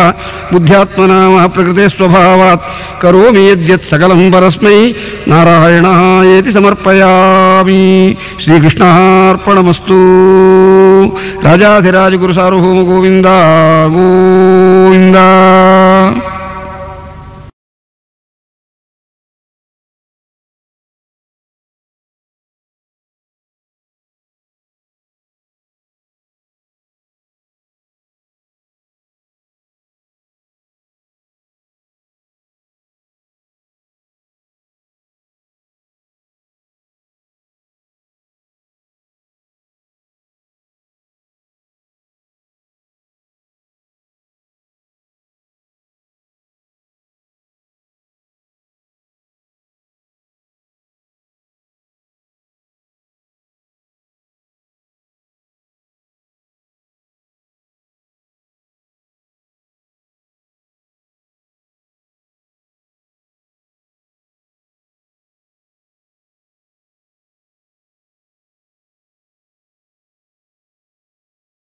ಬುದ್ಧ್ಯಾತ್ಮನಾ ವಾ ಪ್ರಕೃತೆ ಸ್ವಭಾವಾತ್ ಕರೋಮಿ ಯದ್ಯತ್ ಸಕಲಂ ಪರಸ್ಮೈ ನಾರಾಯಣಾಯೇತಿ ಸಮರ್ಪಯಾಮಿ. ಶ್ರೀಕೃಷ್ಣಾರ್ಪಣಮಸ್ತು. ರಾಜಾಧಿರಾಜ ಗುರು ಸಾರ್ವಭೌಮ ಗೋವಿಂದ ಗೋವಿಂದ.